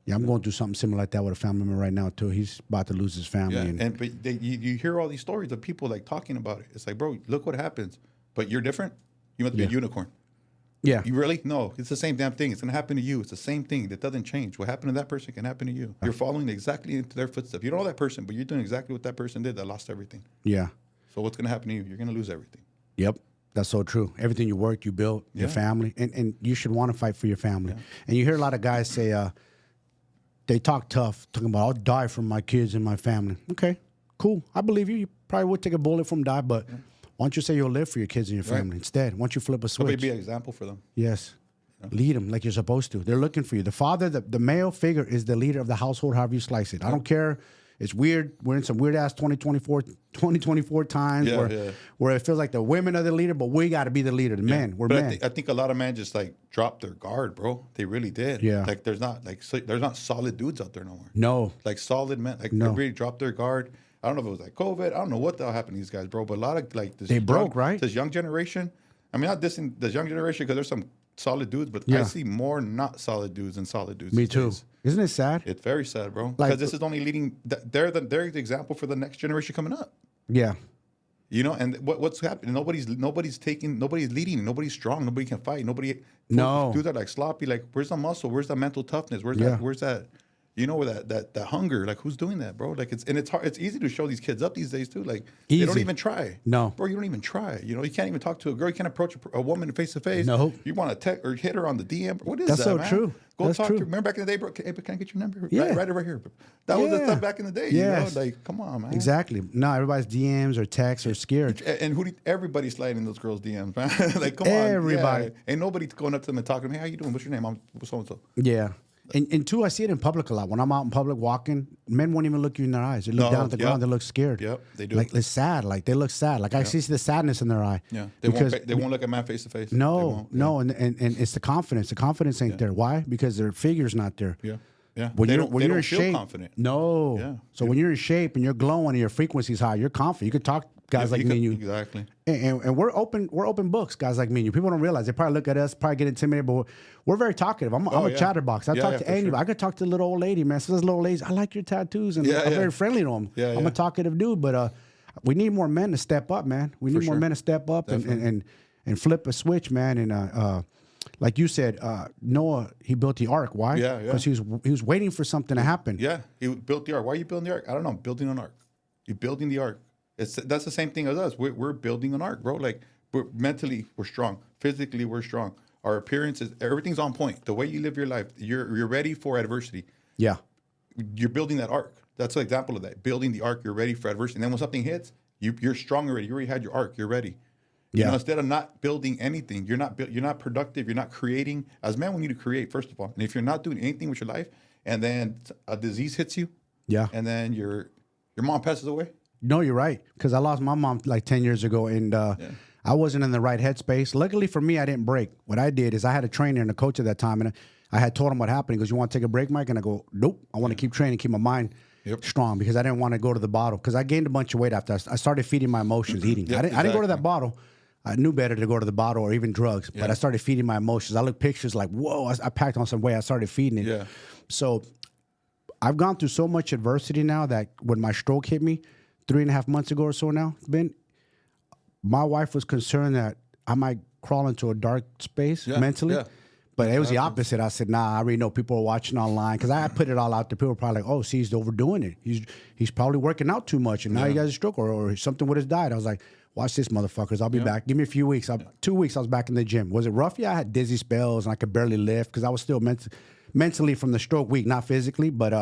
Yeah, I'm going through something similar like that with a family member right now, too. He's about to lose his family. Yeah. But you hear all these stories of people like talking about it. It's like, bro, look what happens. But you're different. You must be a unicorn. Yeah. You really? No, it's the same damn thing. It's going to happen to you. It's the same thing. It doesn't change. What happened to that person can happen to you. You're following exactly into their footsteps. You don't know that person, but you're doing exactly what that person did that lost everything. Yeah. So what's going to happen to you? You're going to lose everything. Yep. That's so true. Everything you worked, you built, your family, and you should want to fight for your family. Yeah. And you hear a lot of guys say, they talk tough, talking about, I'll die for my kids and my family. Okay, cool. I believe you. You probably would take a bullet from die, but why don't you say you'll live for your kids and your family instead? Why don't you flip a switch? Somebody be an example for them. Yes. Lead them like you're supposed to. They're looking for you. The father, the male figure is the leader of the household, however you slice it. I don't care It's weird. We're in some weird ass 2024 times where it feels like the women are the leader, but we got to be the leader. The men, we're men. I think a lot of men just like dropped their guard, bro. They really did. Yeah. Like there's not solid dudes out there no more. No. Like solid men. Like they really dropped their guard. I don't know if it was like COVID. I don't know what the hell happened to these guys, bro. But a lot of like this. They broke, right? This young generation. I mean, not this young generation because there's some solid dudes, but I see more not solid dudes than solid dudes. Me too. Days. Isn't it sad? It's very sad, bro. Because this is only leading. They're the example for the next generation coming up. Yeah. You know, and what's happening? Nobody's leading. Nobody's strong. Nobody can fight. Nobody. No. Dudes are like sloppy. Like, where's the muscle? Where's the mental toughness? Where's that? You know, where that hunger? Like, who's doing that, bro? Like, it's hard. It's easy to show these kids up these days too. Like, they don't even try. No, bro, you don't even try. You know, you can't even talk to a girl. You can't approach a woman face to face. No, you want to text or hit her on the DM. What is That's that? so man? true. Go That's talk true. to her. Remember back in the day, bro? Hey, but can I get your number? Yeah. Right here. That was the stuff back in the day. Yes. You know? Like, come on, man. Exactly. No, everybody's DMs or texts or scared. And everybody's sliding in those girls' DMs, man. Like, come on. Everybody. Yeah. Ain't nobody going up to them and talking to them. Hey, how you doing? What's your name? I'm so-and-so. Yeah. And two, I see it in public a lot. When I'm out in public walking, men won't even look you in their eyes. They look down at the ground. They look scared. Yep, they do. Like, it's sad. Like, they look sad. Like, I see the sadness in their eye. Yeah. They won't look at man face to face. No. And it's the confidence. The confidence ain't there. Why? Because their figure's not there. Yeah. Yeah. When they you're don't in feel shape, confident. No. Yeah. So when you're in shape and you're glowing and your frequency's high, you're confident. You could talk guys like me and you. Exactly. And we're open books, guys like me and you. People don't realize. They probably look at us, probably get intimidated, but we're very talkative. I'm a chatterbox. I talk to anybody. Sure. I could talk to the little old lady, man. So those little ladies, I like your tattoos, and I'm very friendly to them. I'm a talkative dude, but we need more men to step up, man. We need more men to step up and flip a switch, man. And like you said, Noah, he built the ark. Why? Yeah. Because he was waiting for something to happen. Yeah, he built the ark. Why are you building the ark? I don't know. I'm building an ark. You're building the ark. That's the same thing as us. We're building an ark, bro. Like, mentally, we're strong. Physically, we're strong. Our appearances, everything's on point. The way you live your life, you're ready for adversity. Yeah. You're building that ark. That's an example of that. Building the ark, you're ready for adversity. And then when something hits, you're strong already. You already had your ark. You're ready. You know, instead of not building anything, you're not productive. You're not creating. As men, we need to create, first of all. And if you're not doing anything with your life, and then a disease hits you, and then your mom passes away. No, you're right. Because I lost my mom like 10 years ago, and I wasn't in the right headspace. Luckily for me, I didn't break. What I did is I had a trainer and a coach at that time, and I had told him what happened. He goes, "You want to take a break, Mike?" And I go, "Nope. I want to keep training, keep my mind strong, because I didn't want to go to the bottle. Because I gained a bunch of weight after I started feeding my emotions, eating. I didn't go to that bottle. I knew better to go to the bottle or even drugs, but I started feeding my emotions. I looked pictures like, whoa, I packed on some weight. I started feeding it. Yeah. So I've gone through so much adversity now that when my stroke hit me 3.5 months ago or so now, my wife was concerned that I might crawl into a dark space mentally. Yeah. But it was the opposite. I said, nah, I already know people are watching online, because I put it all out there. People are probably like, oh, see, he's overdoing it. He's probably working out too much, and now he got a stroke or something with his diet. I was like, watch this, motherfuckers. I'll be back. Give me a few weeks. 2 weeks, I was back in the gym. Was it rough? Yeah, I had dizzy spells, and I could barely lift because I was still mentally from the stroke weak, not physically. But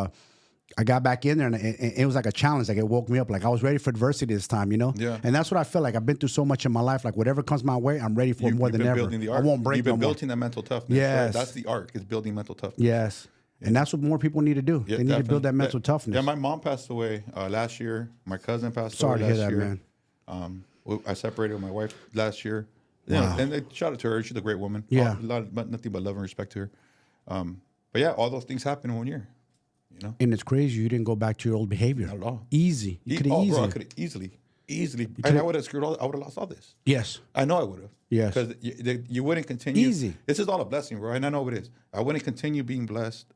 I got back in there, and it was like a challenge. Like, it woke me up. Like, I was ready for adversity this time, you know? Yeah. And that's what I feel like. I've been through so much in my life. Like, whatever comes my way, I'm ready for it more than ever. I won't break. You've been building that mental toughness. Yes. Right? That's the arc, is building mental toughness. Yes. And that's what more people need to do. Yeah, they need to build that mental toughness. Yeah, my mom passed away last year. My cousin passed away last year. Sorry to hear that, man. I separated with my wife last year. Yeah, and shout out to her. She's a great woman. Yeah. Nothing but love and respect to her. But yeah, all those things happen in 1 year. You know? And it's crazy you didn't go back to your old behavior. Not at all. Easy. You could have easily. I could have easily. And I would have screwed I would have lost all this. Yes. I know I would have. Yes. Because you wouldn't continue. Easy. This is all a blessing, bro. And I know it is. I wouldn't continue being blessed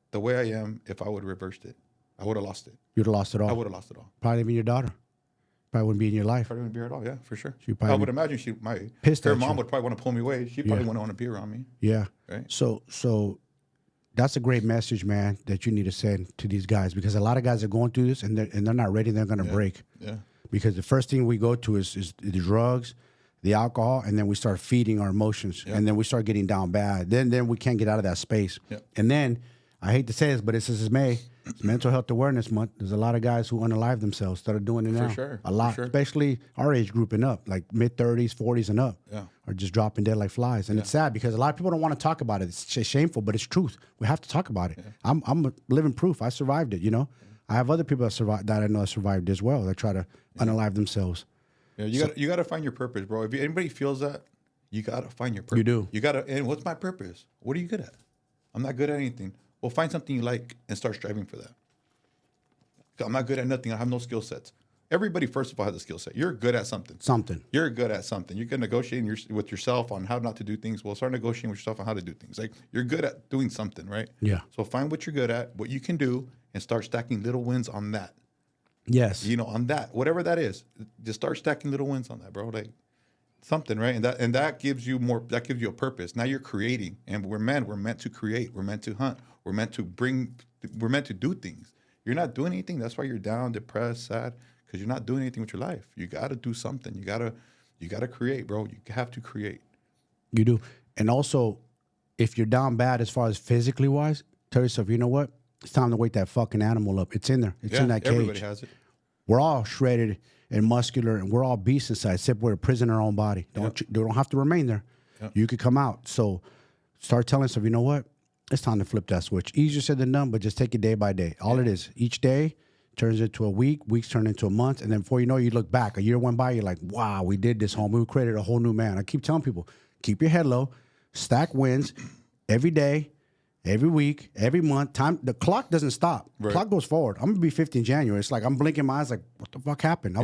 the way I am if I would have reversed it. I would have lost it. You'd have lost it all. I would have lost it all. Probably even your daughter. Probably wouldn't be in your life. Probably wouldn't be here at all, yeah, for sure. I would imagine her mom would probably want to pull me away. She probably wouldn't want to be around me. Yeah. Right? So that's a great message, man, that you need to send to these guys, because a lot of guys are going through this and they're not ready. They're going to break. Yeah. Because the first thing we go to is the drugs, the alcohol, and then we start feeding our emotions, and then we start getting down bad. Then we can't get out of that space. Yeah. And then, I hate to say this, but this is May. It's Mental Health Awareness Month. There's a lot of guys who unalive themselves, started doing it now. For sure. A lot, especially our age group and up, like mid-30s, 40s and up, are just dropping dead like flies. And it's sad because a lot of people don't want to talk about it. It's shameful, but it's truth. We have to talk about it. Yeah. I'm a living proof. I survived it, you know. I have other people that I know survived as well. That try to unalive themselves. Yeah, you gotta find your purpose, bro. If anybody feels that, you gotta find your purpose. You do. You gotta. And what's my purpose? What are you good at? I'm not good at anything. Well, find something you like and start striving for that. I'm not good at nothing. I have no skill sets. Everybody, first of all, has a skill set. You're good at something. You're good at something. You can negotiate with yourself on how not to do things. Well, start negotiating with yourself on how to do things. Like, you're good at doing something, right? Yeah. So find what you're good at, what you can do, and start stacking little wins on that. Yes. You know, on that, whatever that is, just start stacking little wins on that, bro. Like something, right? And that gives you more. That gives you a purpose. Now you're creating, and we're meant to create. We're meant to hunt. We're meant to do things. You're not doing anything. That's why you're down, depressed, sad. Because you're not doing anything with your life. You got to do something. You gotta create, bro. You have to create. You do. And also, if you're down bad as far as physically wise, tell yourself, you know what? It's time to wake that fucking animal up. It's in there. It's in that cage. Everybody has it. We're all shredded and muscular, and we're all beasts inside, except we're a prison in our own body. Don't have to remain there. You could come out. So start telling yourself, you know what? It's time to flip that switch. Easier said than done, but just take it day by day. All it is, each day turns into a week, weeks turn into a month, and then before you know it, you look back. A year went by, you're like, wow, we did this, homie. We created a whole new man. I keep telling people, keep your head low, stack wins every day, every week, every month. The clock doesn't stop. The clock goes forward. I'm gonna be 50 in January. It's like I'm blinking my eyes like, what the fuck happened? I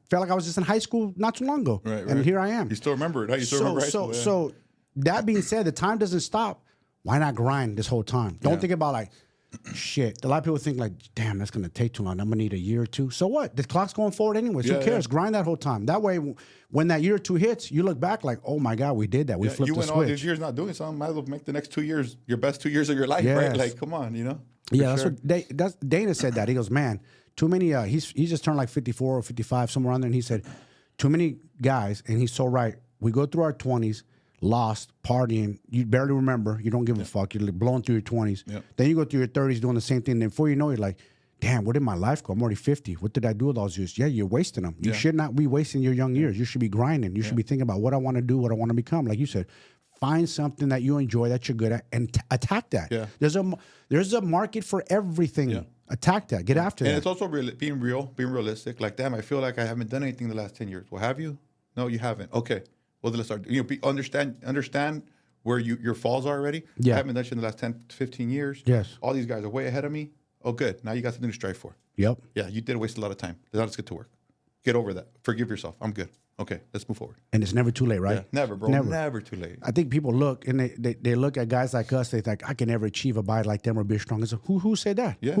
felt like I was just in high school not too long ago. And here I am. You still remember it, huh? You still remember high school, So that being said, the time doesn't stop. Why not grind this whole time? Don't think about like, shit. A lot of people think like, damn, that's going to take too long. I'm going to need a year or two. So what? The clock's going forward anyways. Who cares? Grind that whole time. That way, when that year or two hits, you look back like, oh my God, we did that. We flipped the switch. You went all these years not doing something. Might as well make the next 2 years your best 2 years of your life, right? Like, come on, you know? That's what Dana said that. He goes, man, too many, he just turned like 54 or 55, somewhere around there. And he said, too many guys, and he's so right. We go through our 20s, lost, partying, you barely remember, you don't give a fuck, you're like blowing through your 20s. Then you go through your 30s doing the same thing, then before you know it, you're like, damn, where did my life go? I'm already 50. What did I do with all those years? Yeah, you're wasting them. You should not be wasting your young years. You should be grinding. You should be thinking about what I want to do, what I want to become. Like you said, find something that you enjoy, that you're good at, and attack that. There's a market for everything. Attack that. Get after that. And it's also being realistic. Like, damn, I feel like I haven't done anything the last 10 years. Well, have you? No, you haven't. Okay. Well, then let's start. Understand where your falls are already. I haven't done shit in the last 10 to 15 years. Yes. All these guys are way ahead of me. Oh, good. Now you got something to strive for. Yep. Yeah, you did waste a lot of time. Now let's get to work. Get over that. Forgive yourself. I'm good. Okay, let's move forward. And it's never too late, right? Yeah, never, bro. Never too late. I think people look and they look at guys like us. They think I can never achieve a body like them or be strong. So who said that? Yeah.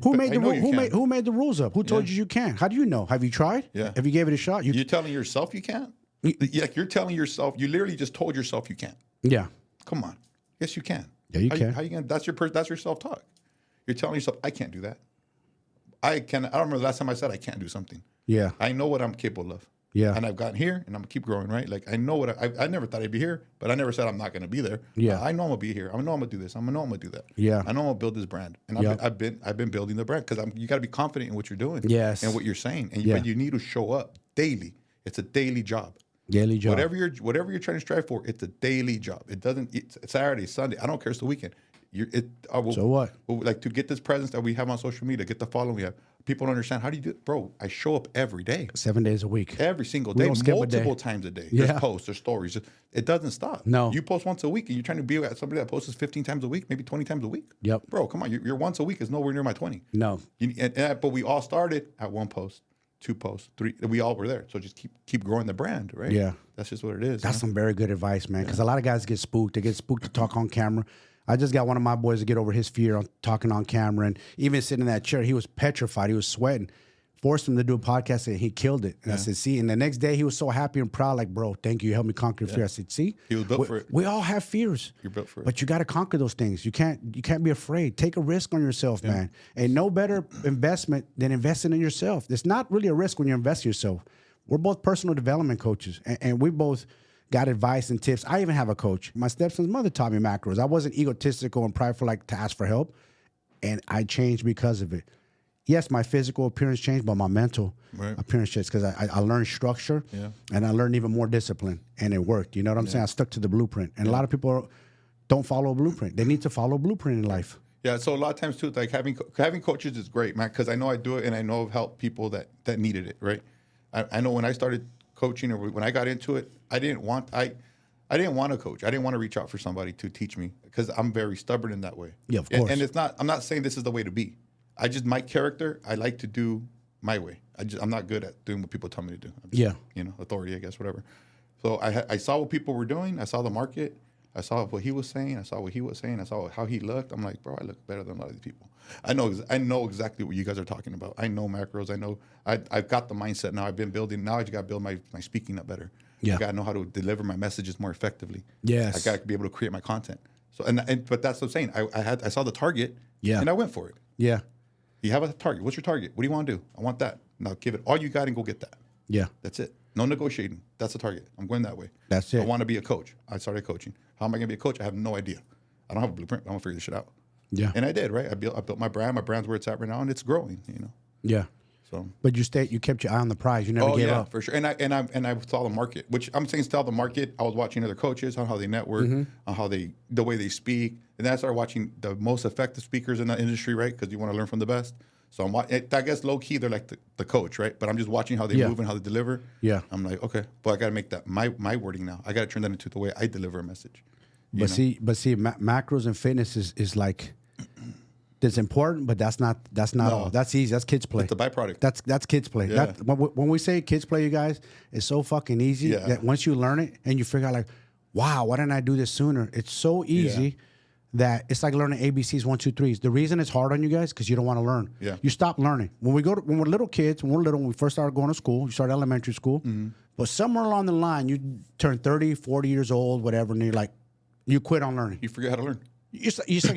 Who made the rules up? Who told you can? How do you know? Have you tried? Yeah. Have you gave it a shot? You're telling yourself you can't? Like you're telling yourself, you literally just told yourself you can't. Yeah. Come on. Yes, you can. Yeah, you can. How you gonna? That's your self-talk. You're telling yourself, I can't do that. I don't remember the last time I said I can't do something. Yeah. I know what I'm capable of. Yeah. And I've gotten here, and I'm gonna keep growing, right? Like I know what I never thought I'd be here, but I never said I'm not gonna be there. Yeah. I know I'm gonna be here. I know I'm gonna do this. I know I'm gonna do that. Yeah. I know I'm gonna build this brand, and I've been building the brand because you got to be confident in what you're doing. Yes. And what you're saying, and but you need to show up daily. It's a daily job. Daily job. Whatever you're trying to strive for, it's a daily job. It doesn't. It's Saturday, Sunday. I don't care. It's the weekend. So what? Like to get this presence that we have on social media, get the following we have. People don't understand. How do you do it? Bro, I show up every day. 7 days a week. Every single day. Multiple times a day. Yeah. There's posts, there's stories. It doesn't stop. No. You post once a week and you're trying to be somebody that posts 15 times a week, maybe 20 times a week. Yep. Bro, come on. Your once a week is nowhere near my 20. No. But we all started at 1 post, 2 posts, 3. We all were there. So just keep growing the brand, right? Yeah. That's just what it is. That's some very good advice, man. Because a lot of guys get spooked. They get spooked to talk on camera. I just got one of my boys to get over his fear on talking on camera. And even sitting in that chair, he was petrified. He was sweating. Forced him to do a podcast and he killed it. And I said, see, and the next day he was so happy and proud, like, bro, thank you. You helped me conquer fear. I said, see, he was built for it. We all have fears. You're built for it. But you got to conquer those things. You can't be afraid. Take a risk on yourself, man. And no better investment than investing in yourself. It's not really a risk when you invest in yourself. We're both personal development coaches, and we both got advice and tips. I even have a coach. My stepson's mother taught me macros. I wasn't egotistical and prideful like to ask for help, and I changed because of it. Yes, my physical appearance changed, but my mental appearance changed because I learned structure and I learned even more discipline, and it worked. You know what I'm saying? I stuck to the blueprint. And a lot of people don't follow a blueprint. They need to follow a blueprint in life. Yeah, so a lot of times too, like having coaches is great, man, because I know I do it and I know I've helped people that needed it, right? I know when I started coaching or when I got into it, I didn't want a coach. I didn't want to reach out for somebody to teach me because I'm very stubborn in that way. Yeah, of course. And I'm not saying this is the way to be. My character, I like to do my way. I'm not good at doing what people tell me to do. Authority, I guess, whatever. So I saw what people were doing. I saw the market. I saw what he was saying. I saw what he was saying. I saw how he looked. I'm like, bro, I look better than a lot of these people. I know exactly what you guys are talking about. I know macros. I know I've got the mindset now. I've been building. Now I just got to build my speaking up better. Yeah. I got to know how to deliver my messages more effectively. Yes. I got to be able to create my content. So but that's what I'm saying. I saw the target. Yeah. And I went for it. Yeah. You have a target. What's your target? What do you want to do? I want that. Now give it all you got and go get that. Yeah. That's it. No negotiating. That's the target. I'm going that way. That's it. I want to be a coach. I started coaching. How am I going to be a coach? I have no idea. I don't have a blueprint. I'm going to figure this shit out. Yeah. And I did, right? I built my brand. My brand's where it's at right now, and it's growing, Yeah. So. But you kept your eye on the prize. You never gave up. For sure. And I saw the market, which I'm saying saw the market. I was watching other coaches on how they network, on how the way they speak. And then I started watching the most effective speakers in the industry, right? Because you want to learn from the best. So I guess low key they're like the coach, right? But I'm just watching how they move and how they deliver. Yeah. I'm like, okay, but I got to make that my wording now. I got to turn that into the way I deliver a message. Macros and fitness is like, it's important, but that's not all. That's easy. That's kids play. It's a byproduct. That's kids play. Yeah. When we say kids play, you guys, it's so fucking easy that once you learn it and you figure out like, wow, why didn't I do this sooner? It's so easy that it's like learning ABCs 1, 2, 3s. The reason it's hard on you guys because you don't want to learn. Yeah. You stop learning. When we're little kids, when we first started going to school, you start elementary school, but somewhere along the line you turn 30, 40 years old, whatever, and you're like, you quit on learning. You forget how to learn. You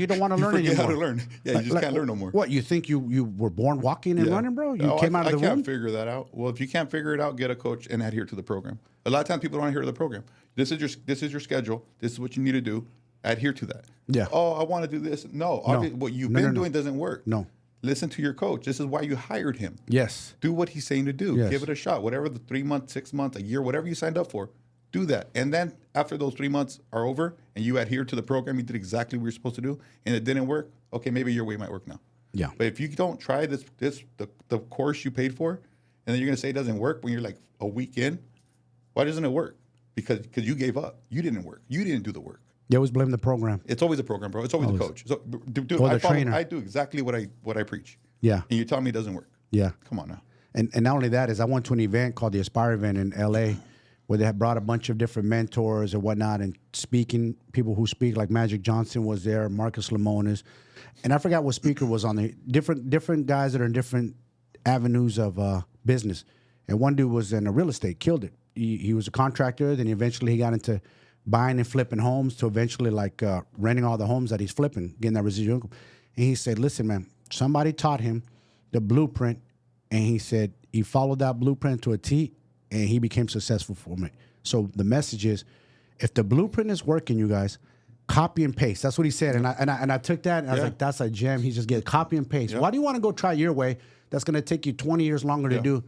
don't want to learn anymore. You forget how to learn. Yeah, you just can't learn no more. What, you think you were born walking and running, bro? You came out of the womb? I can't figure that out. Well, if you can't figure it out, get a coach and adhere to the program. A lot of times people don't adhere to the program. This is your schedule. This is what you need to do. Adhere to that. Yeah. Oh, I want to do this. No. What you've been doing doesn't work. No. Listen to your coach. This is why you hired him. Yes. Do what he's saying to do. Yes. Give it a shot. Whatever the 3 months, 6 months, a year, whatever you signed up for, do that. And then after those 3 months are over and you adhere to the program, you did exactly what you're supposed to do, and it didn't work, okay, maybe your way might work now. Yeah. But if you don't try the course you paid for, and then you're going to say it doesn't work when you're like a week in, why doesn't it work? Because you gave up. You didn't work. You didn't do the work. You always blame the program. It's always a program, bro. It's always a coach. So, dude, Or the trainer. I do exactly what I preach. Yeah. And you tell me it doesn't work. Yeah. Come on now. And not only that is I went to an event called the Aspire event in LA where they had brought a bunch of different mentors and whatnot and people who speak, like Magic Johnson was there, Marcus Lemonis. And I forgot what speaker was on there. Different guys that are in different avenues of business. And one dude was in real estate, killed it. He was a contractor, then eventually he got into buying and flipping homes to eventually renting all the homes that he's flipping, getting that residual income. And he said, listen, man, somebody taught him the blueprint, and he said he followed that blueprint to a T, and he became successful from it. So the message is, if the blueprint is working, you guys, copy and paste. That's what he said. And I took that, and I was like, that's a gem. He just get copy and paste. Why do you want to go try your way that's going to take you 20 years longer to do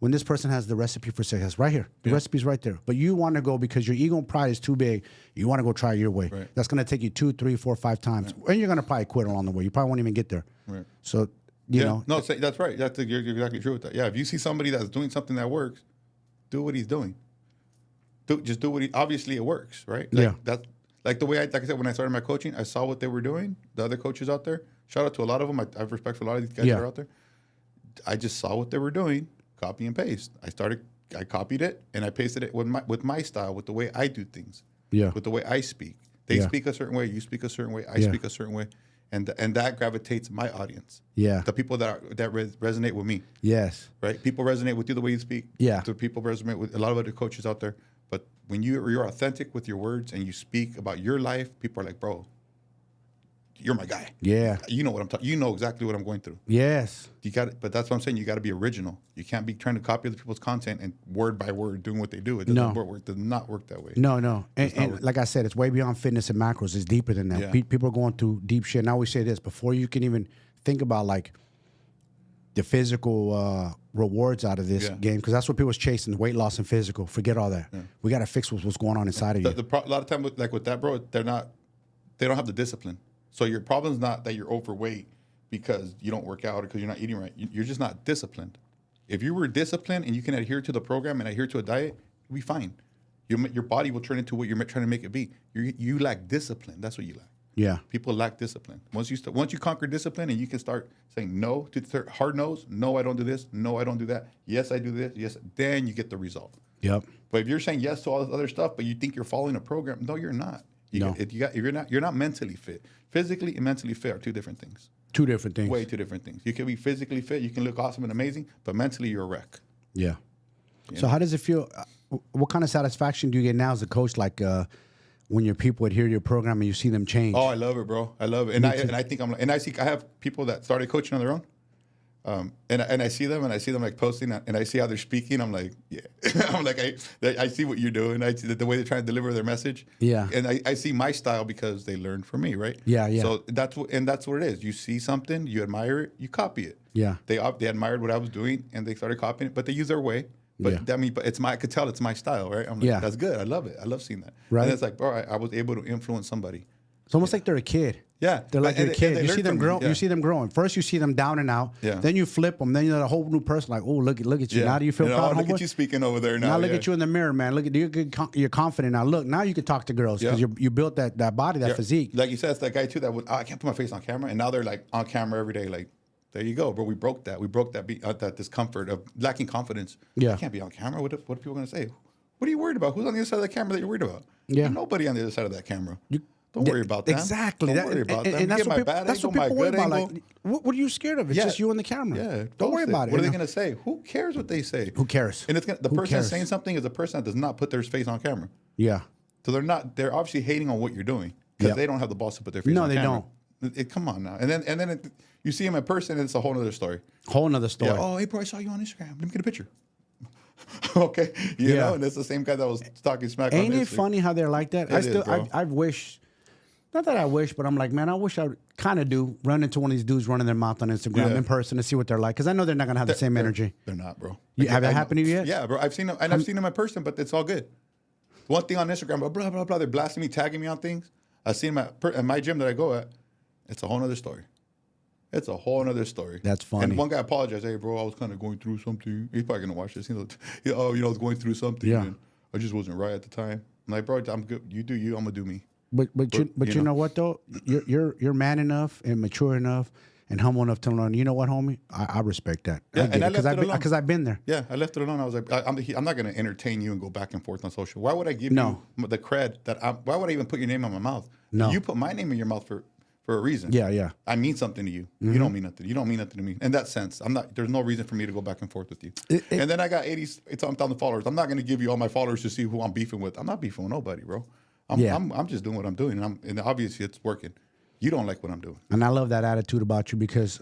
when this person has the recipe for success right here? The recipe's right there. But you want to go because your ego and pride is too big. You want to go try your way. Right. That's going to take you 2, 3, 4, 5 times. And you're going to probably quit along the way. You probably won't even get there. Right. So, you know. No, that's right. You're exactly true with that. Yeah, if you see somebody that's doing something that works, do what he's doing. Just do what obviously it works, right? That's like the way like I said, when I started my coaching, I saw what they were doing. The other coaches out there, shout out to a lot of them. I have respect for a lot of these guys that are out there. I just saw what they were doing, copy and paste. I copied it and I pasted it with my style, with the way I do things. Yeah. With the way I speak. They speak a certain way, you speak a certain way, I speak a certain way. And that gravitates my audience. Yeah. The people that resonate with me. Yes. Right? People resonate with you the way you speak. Yeah. The people resonate with a lot of other coaches out there. But when you're authentic with your words and you speak about your life, people are like, bro, you're my guy. Yeah. You know what I'm talking. You know exactly what I'm going through. Yes. But that's what I'm saying. You got to be original. You can't be trying to copy other people's content and word by word doing what they do. It doesn't work. It does not work that way. No. And like I said, it's way beyond fitness and macros. It's deeper than that. Yeah. People are going through deep shit. And I always say this, before you can even think about like the physical rewards out of this game, because that's what people's chasing, weight loss and physical. Forget all that. Yeah. We got to fix what's going on inside of you. A lot of time, like with that, bro, they don't have the discipline. So your problem's not that you're overweight because you don't work out or because you're not eating right. You're just not disciplined. If you were disciplined and you can adhere to the program and adhere to a diet, you'll be fine. Your body will turn into what you're trying to make it be. You lack discipline. That's what you lack. Yeah. People lack discipline. Once you conquer discipline and you can start saying no to hard no's, no, I don't do this, no, I don't do that, yes, I do this, yes, then you get the result. Yep. But if you're saying yes to all this other stuff, but you think you're following a program, no, you're not. You're not mentally fit. Physically and mentally fit are two different things. Two different things. Way two different things. You can be physically fit, you can look awesome and amazing, but mentally you're a wreck. Yeah. So how does it feel? What kind of satisfaction do you get now as a coach? Like when your people adhere to your program and you see them change? Oh, I love it, bro. I love it. And I think I have people that started coaching on their own. And I see them like posting and I see how they're speaking. I'm like, yeah. I'm like, I see what you're doing. I see the way they're trying to deliver their message. Yeah. And I see my style because they learned from me, right? Yeah, yeah. So that's what it is. You see something, you admire it, you copy it. Yeah. They admired what I was doing and they started copying it, but they use their way. But I could tell it's my style, right? I'm like, that's good. I love it. I love seeing that. Right. And it's like, bro, I was able to influence somebody. It's almost like they're a kid. Yeah. They're like a kid. You see them grow. Yeah. You see them growing. First, you see them down and out. Yeah. Then you flip them. Then you're a whole new person. Like, oh, look at you. Yeah. Now do you feel proud? Look at you speaking over there now. Now look at you in the mirror, man. Look at you're confident now. Look, now you can talk to girls because you built that body, that physique. Like you said, it's that guy too that I can't put my face on camera, and now they're like on camera every day. Like, there you go, bro. We broke that. We broke that discomfort of lacking confidence. Yeah. You can't be on camera. What are people going to say? What are you worried about? Who's on the other side of the camera that you're worried about? Yeah. There's nobody on the other side of that camera. Don't worry about that. Exactly. Don't worry about that. And that's what that's people worry about. Like, what are you scared of? It's just you on the camera. Yeah. Don't worry about it. What are they going to say? Who cares what they say? Who cares? And the person that's saying something is the person that does not put their face on camera. Yeah. So they're obviously hating on what you're doing because they don't have the balls to put their face on camera. No, they don't. Come on now. And then you see him in person and it's a whole other story. Whole nother story. Yeah. Oh, hey, bro, I saw you on Instagram. Let me get a picture. Okay. You know, and it's the same guy that was talking smack on Instagram. Ain't it funny how they're like that? I wish, not that I wish, but I'm like, man, I wish I would kind of run into one of these dudes running their mouth on Instagram in person to see what they're like. Because I know they're not going to have the same energy. They're not, bro. Have it happened to you yet? Yeah, bro. I've seen them, and I've seen them in person, but it's all good. One thing on Instagram, blah, blah, blah, they're blasting me, tagging me on things. I've seen them at my gym that I go at. It's a whole other story. It's a whole other story. That's funny. And one guy apologized. Hey, bro, I was kind of going through something. He's probably going to watch this. I was going through something. Yeah. And I just wasn't right at the time. I'm like, bro, I'm good. You do you. I'm going to do me. But you know what, though? You're man enough and mature enough and humble enough to learn. You know what, homie? I respect that. Yeah, and I left it alone. Because I've been there. Yeah, I left it alone. I was like, I'm not going to entertain you and go back and forth on social. Why would I give you the cred why would I even put your name on my mouth? No. You put my name in your mouth for a reason. Yeah, yeah. I mean something to you. Mm-hmm. You don't mean nothing. You don't mean nothing to me. In that sense, there's no reason for me to go back and forth with you. And then I got 80,000 followers. I'm not going to give you all my followers to see who I'm beefing with. I'm not beefing with nobody, bro. I'm just doing what I'm doing. And obviously it's working. You don't like what I'm doing. And I love that attitude about you because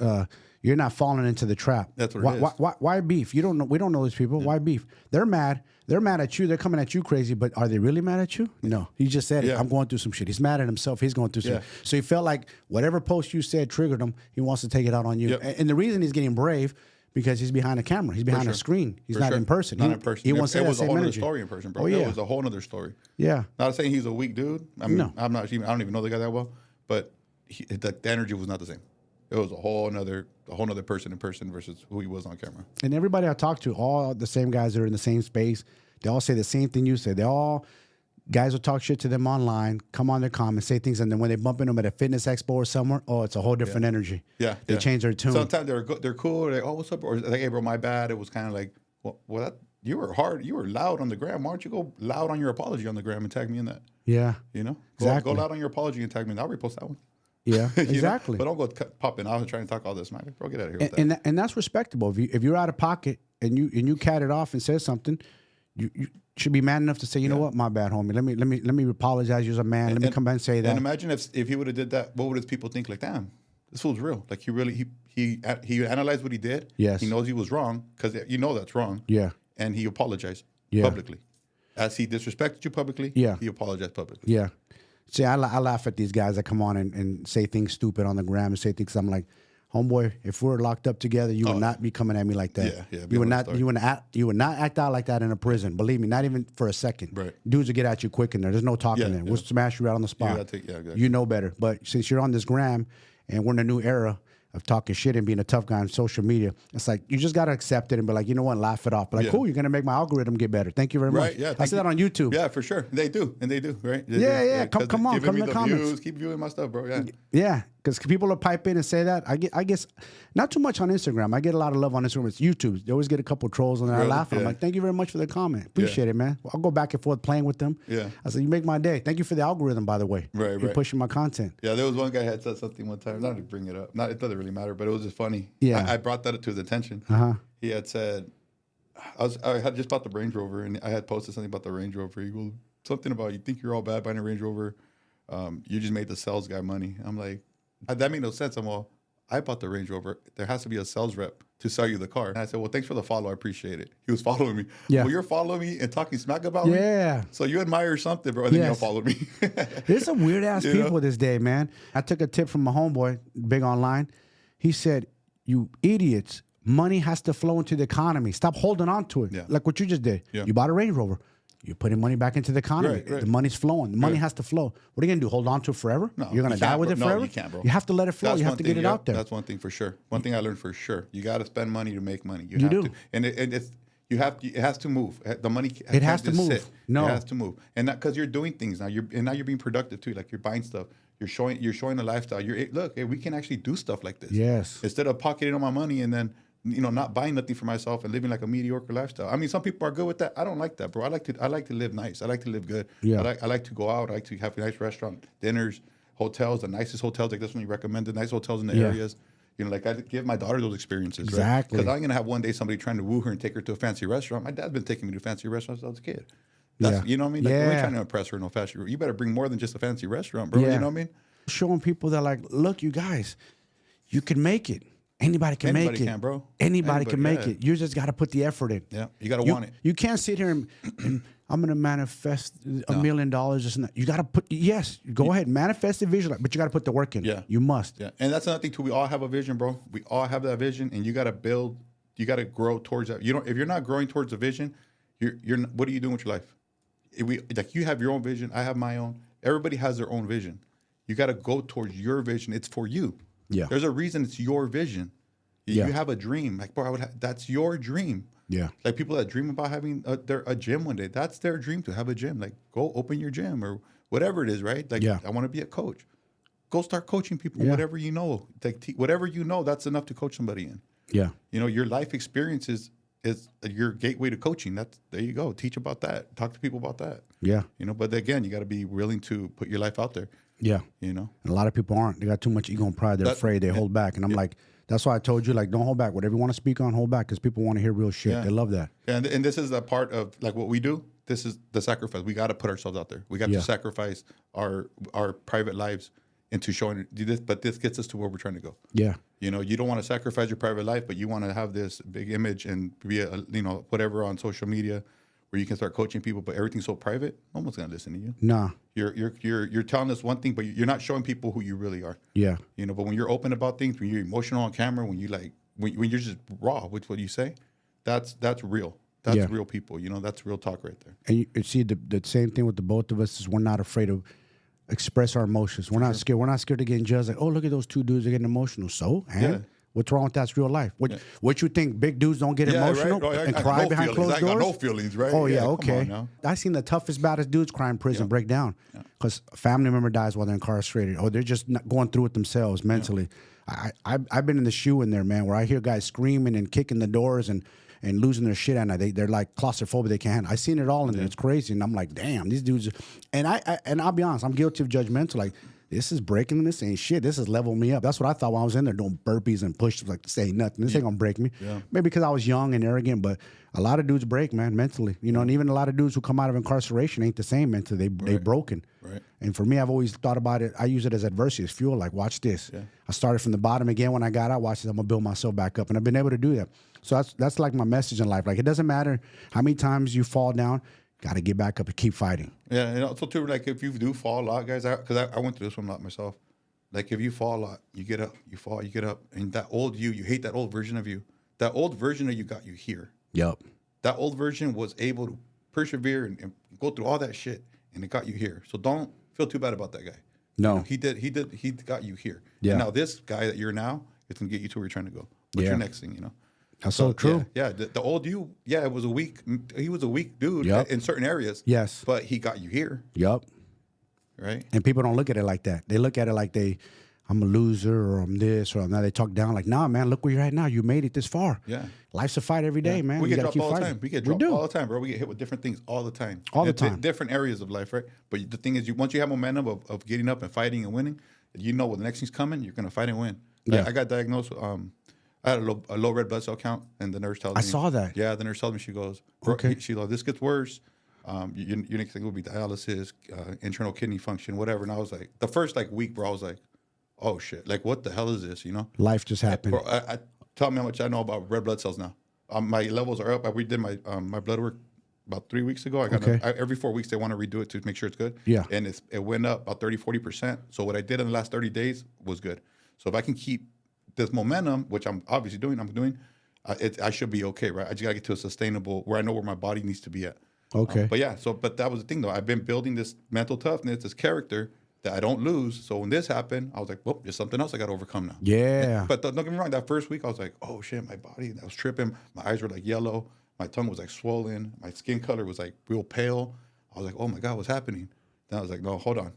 you're not falling into the trap. That's what it is. Why beef? You don't know. We don't know these people. Yeah. Why beef? They're mad. They're mad at you. They're coming at you crazy. But are they really mad at you? No. He just said it. I'm going through some shit. He's mad at himself. He's going through some. So he felt like whatever post you said triggered him. He wants to take it out on you. Yep. And the reason he's getting brave because he's behind a camera. He's behind a screen. He's not in person. Not in person. He wants to say that same energy. It was a whole other story in person, bro. Oh, yeah. It was a whole other story. Yeah. Not saying he's a weak dude. I mean, no. I don't even know the guy that well, but the energy was not the same. It was a whole nother person in person versus who he was on camera. And everybody I talk to, all the same guys that are in the same space, they all say the same thing you say. Guys will talk shit to them online, come on their comments, say things, and then when they bump into them at a fitness expo or somewhere, it's a whole different energy. Yeah. They change their tune. Sometimes they're cool. They're like, what's up? Or like, hey, bro, my bad. It was kind of like, you were hard. You were loud on the gram. Why don't you go loud on your apology on the gram and tag me in that? Yeah. You know? Exactly. Go loud on your apology and tag me in that. I'll repost that one. Yeah, exactly. But don't go popping out and trying to talk all this, man. Bro, get out of here with that. And that's respectable. If you're out of pocket and you cat it off and say something, you should be man enough to say, you know what, my bad, homie. Let me apologize. You're a man. Let me come back and say that. And imagine if he would have did that, what would his people think? Like, damn, this fool's real. Like he analyzed what he did. Yes. He knows he was wrong because that's wrong. Yeah. And he apologized publicly. As he disrespected you publicly, he apologized publicly. Yeah. See, I laugh at these guys that come on and say things stupid on the gram and say things. I'm like, homeboy, if we were locked up together, you would not be coming at me like that. Yeah. You would not. You would not act out like that in a prison. Believe me, not even for a second. Right. Dudes will get at you quick in there. There's no talking there. We'll smash you right on the spot. Exactly. You know better. But since you're on this gram, and we're in a new era of talking shit and being a tough guy on social media, it's like you just gotta accept it and be like, you know what, laugh it off. But like, cool, you're gonna make my algorithm get better. Thank you very much. Yeah, I see that on YouTube. Yeah, for sure. They do, right? They Yeah. do. Come on, come in the comments. Views, keep viewing my stuff, bro. Yeah. Yeah, because people will pipe in and say that. I guess not too much on Instagram. I get a lot of love on Instagram. It's YouTube. They always get a couple trolls on there. I laugh. I'm like, thank you very much for the comment. Appreciate it, man. I'll go back and forth playing with them. Yeah. I said, you make my day. Thank you for the algorithm, by the way. Right. You're pushing my content. Yeah, there was one guy had said something one time. Not to bring it up. It doesn't really matter, but it was just funny. Yeah. I brought that to his attention. He had said, I had just bought the Range Rover, and I had posted something about the Range Rover. He goes, something about, you think you're all bad buying a Range Rover. You just made the sales guy money. I'm like, that made no sense. I'm all, I bought the Range Rover. There has to be a sales rep to sell you the car. And I said, well, thanks for the follow. I appreciate it. He was following me. Yeah. Well, you're following me and talking smack about me? Yeah. So you admire something, bro, and then you don't follow me. There's some weird ass people this day, man. I took a tip from my homeboy, big online. He said, you idiots, money has to flow into the economy. Stop holding on to it. Yeah. Like what you just did. Yeah. You bought a Range Rover. You're putting money back into the economy. Right. The money's flowing. The money has to flow. What are you going to do? Hold on to it forever? No, You're going to die with it forever? No, you can't, bro. You have to let it flow. You have to get it out there. That's one thing for sure. One thing I learned for sure. You got to spend money to make money. You do. To. And it's, you have to, it has to move. The money it has to move. Sit. No. It has to move. And not because you're doing things now. Now you're being productive too. Like you're buying stuff. You're showing a lifestyle. Look, we can actually do stuff like this. Yes. Instead of pocketing all my money and then not buying nothing for myself and living like a mediocre lifestyle. I mean, some people are good with that. I don't like that, bro. I like to live nice. I like to live good. Yeah. I like to go out. I like to have a nice restaurant, dinners, hotels, the nicest hotels. Like this one you recommended, nice hotels in the areas. Like I give my daughter those experiences. Exactly. Because I'm gonna have one day somebody trying to woo her and take her to a fancy restaurant. My dad's been taking me to fancy restaurants since I was a kid. You know what I mean? Like, we're trying to impress her in no fancy. You better bring more than just a fancy restaurant, bro. You know what I mean? Showing people that like, look, you guys, you can make it. Anybody can make it. Anybody can, bro. Anybody can make it. You just got to put the effort in. Yeah, you got to want it. You can't sit here and I'm going to manifest $1 million. You got to put, go ahead, manifest the vision, but you got to put the work in. Yeah. You must. Yeah, and that's another thing too. We all have a vision, bro. We all have that vision, and you got to build. You got to grow towards that. If you're not growing towards the vision, you're. What are you doing with your life? Like you have your own vision. I have my own. Everybody has their own vision. You got to go towards your vision. It's for you. Yeah. There's a reason it's your vision. You have a dream. Like, bro, that's your dream. Yeah. Like people that dream about having a gym one day, that's their dream, to have a gym. Like go open your gym or whatever it is, right? Like I want to be a coach. Go start coaching people, whatever you know. Like whatever you know, that's enough to coach somebody in. Yeah. Your life experiences is your gateway to coaching. There you go. Teach about that. Talk to people about that. Yeah. But again, you got to be willing to put your life out there. Yeah. And a lot of people aren't. They got too much ego and pride. They're afraid. They hold back. And I'm like, that's why I told you, like, don't hold back. Whatever you want to speak on, hold back, because people want to hear real shit. They love that. And this is the part of like what we do. This is the sacrifice. We got to put ourselves out there. We got to sacrifice our private lives into showing this. But this gets us to where we're trying to go. Yeah. You don't want to sacrifice your private life, but you want to have this big image and be whatever on social media where you can start coaching people, but everything's so private, no one's gonna listen to you. Nah. You're telling us one thing, but you're not showing people who you really are. Yeah. But when you're open about things, when you're emotional on camera, when when you're just raw with what you say, that's real. That's real people. That's real talk right there. And you see the same thing with the both of us is we're not afraid of express our emotions. We're not scared. We're not scared of getting judged. Like, oh, look at those two dudes, they're getting emotional. So, what's wrong with that's real life? What you think big dudes don't get emotional and cry behind closed doors? I got no feelings, right? Oh yeah, okay. I seen the toughest, baddest dudes cry in prison break down because a family member dies while they're incarcerated, or they're just not going through it themselves mentally. I've been in the shoe in there, man, where I hear guys screaming and kicking the doors and losing their shit at night. They're like claustrophobic. They can't handle. I seen it all in there. It's crazy, and I'm like, damn, these dudes. And I'll be honest, I'm guilty of judgmental. Like, this is breaking. This ain't shit. This is leveling me up. That's what I thought when I was in there doing burpees and push-ups. Like, this ain't nothing. This ain't gonna break me. Yeah. Maybe because I was young and arrogant, but a lot of dudes break, man, mentally. And even a lot of dudes who come out of incarceration ain't the same mentally. They broken. Right. And for me, I've always thought about it. I use it as adversity, as fuel. Like, watch this. Yeah. I started from the bottom again when I got out. Watch this. I'm gonna build myself back up, and I've been able to do that. So that's like my message in life. Like, it doesn't matter how many times you fall down. Got to get back up and keep fighting. Yeah, and also too, like if you do fall a lot, guys, because I went through this one a lot myself. Like if you fall a lot, you get up, you fall, you get up. And that old you hate that old version of you. That old version of you got you here. Yep. That old version was able to persevere and go through all that shit, and it got you here. So don't feel too bad about that guy. No. He got you here. Yeah. And now this guy that you're now, it's going to get you to where you're trying to go. What's your next thing, That's so true. Yeah. The old you, it was he was a weak dude in certain areas. Yes. But he got you here. Yep. Right. And people don't look at it like that. They look at it like I'm a loser or I'm this or I'm that. They talk down like, nah, man, look where you're at now. You made it this far. Yeah. Life's a fight every day, man. We You get gotta dropped keep all the fighting. time. We get dropped all the time, bro. We get hit with different things all the time. All the time. Different areas of life, right? But the thing is, once you have momentum of getting up and fighting and winning, you know when the next thing's coming, you're going to fight and win. Yeah. I got diagnosed with, I had a low red blood cell count, and the nurse tells me. I saw that. Yeah, the nurse told me, she goes, Okay. she goes, this gets worse. Your next thing will be dialysis, internal kidney function, whatever. And I was like, the first week, bro, I was like, oh shit, like what the hell is this, Life just happened. Bro, tell me how much I know about red blood cells now. My levels are up. We did my blood work about 3 weeks ago. I got every 4 weeks they want to redo it to make sure it's good. Yeah. And it went up about 30-40%. So what I did in the last 30 days was good. So if I can keep this momentum, which I'm obviously doing, I should be okay, right? I just gotta get to a sustainable where I know where my body needs to be at. Okay. But that was the thing though. I've been building this mental toughness, this character that I don't lose. So when this happened, I was like, well, there's something else I got to overcome now. Yeah. But don't get me wrong, that first week I was like, oh shit, my body, I was tripping. My eyes were like yellow. My tongue was like swollen. My skin color was like real pale. I was like, oh my God, what's happening? Then I was like, no, hold on.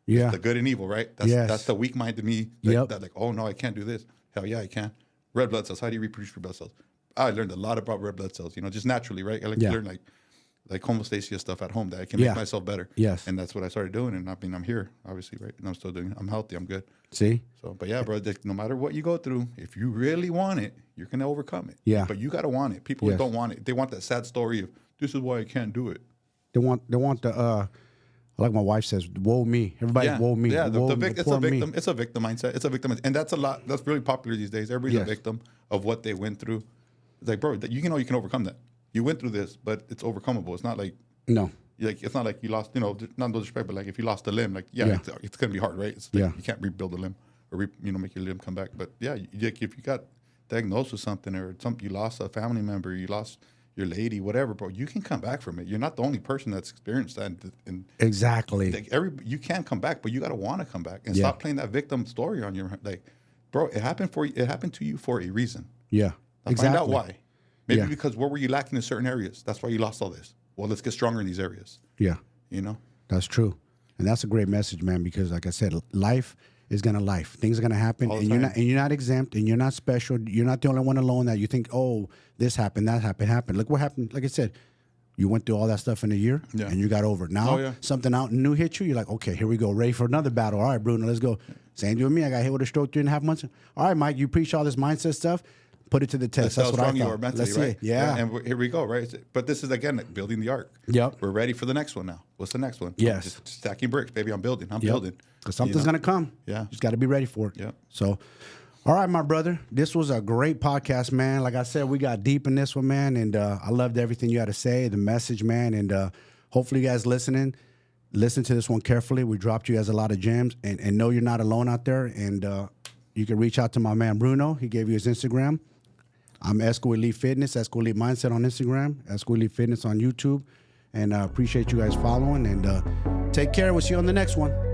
Yeah. The good and evil, right? That's the weak mind to me. That like, oh no, I can't do this. Hell yeah, I can. Red blood cells. How do you reproduce red blood cells? I learned a lot about red blood cells, just naturally, right? I learn like homostasis stuff at home that I can make myself better. Yes. And that's what I started doing. And I'm here, obviously, right? And I'm still doing it. I'm healthy. I'm good. See? So, but yeah, bro, no matter what you go through, if you really want it, you're going to overcome it. Yeah. But you got to want it. People don't want it. They want that sad story of, this is why I can't do it. They want the, like my wife says, woe me. Everybody, woe me. Yeah, woe, it's a victim. It's a victim mindset. It's a victim. And that's that's really popular these days. Everybody's a victim of what they went through. It's like, bro, you can overcome that. You went through this, but it's overcomable. It's not like, no. Like it's not like you lost, not no disrespect, but like if you lost a limb, it's gonna be hard, right? It's like you can't rebuild a limb or make your limb come back. But yeah, if you got diagnosed with something or you lost a family member, you lost your lady, whatever, bro, you can come back from it. You're not the only person that's experienced that. And exactly. Like you can come back, but you gotta want to come back and stop playing that victim story on your bro. It happened to you for a reason. Yeah, now exactly. Find out why. Maybe because what were you lacking in certain areas? That's why you lost all this. Well, let's get stronger in these areas. Yeah. That's true. And that's a great message, man, because like I said, life is going to life. Things are going to happen and you're not exempt and you're not special. You're not the only one alone that you think, oh, this happened, that happened. Look what happened. Like I said, you went through all that stuff in a year and you got over it. Now something out new hit you. You're like, okay, here we go. Ready for another battle. All right, Bruno, let's go. Same with me. I got hit with a stroke 3.5 months. All right, Mike, you preach all this mindset stuff. Put it to the test. That's what I thought. Mentally, Let's right? see. Yeah. And here we go, right? But this is, again, like building the arc. Yep. We're ready for the next one now. What's the next one? Yes. Just stacking bricks, baby. I'm building. I'm building. Because something's going to come. Yeah. Just got to be ready for it. Yeah. So, all right, my brother. This was a great podcast, man. Like I said, we got deep in this one, man. And I loved everything you had to say, the message, man. And hopefully you guys listen to this one carefully. We dropped you guys a lot of gems. And know you're not alone out there. And you can reach out to my man, Bruno. He gave you his Instagram. I'm Esco Elite Fitness, Esco Elite Mindset on Instagram, Esco Elite Fitness on YouTube. And appreciate you guys following. And take care. We'll see you on the next one.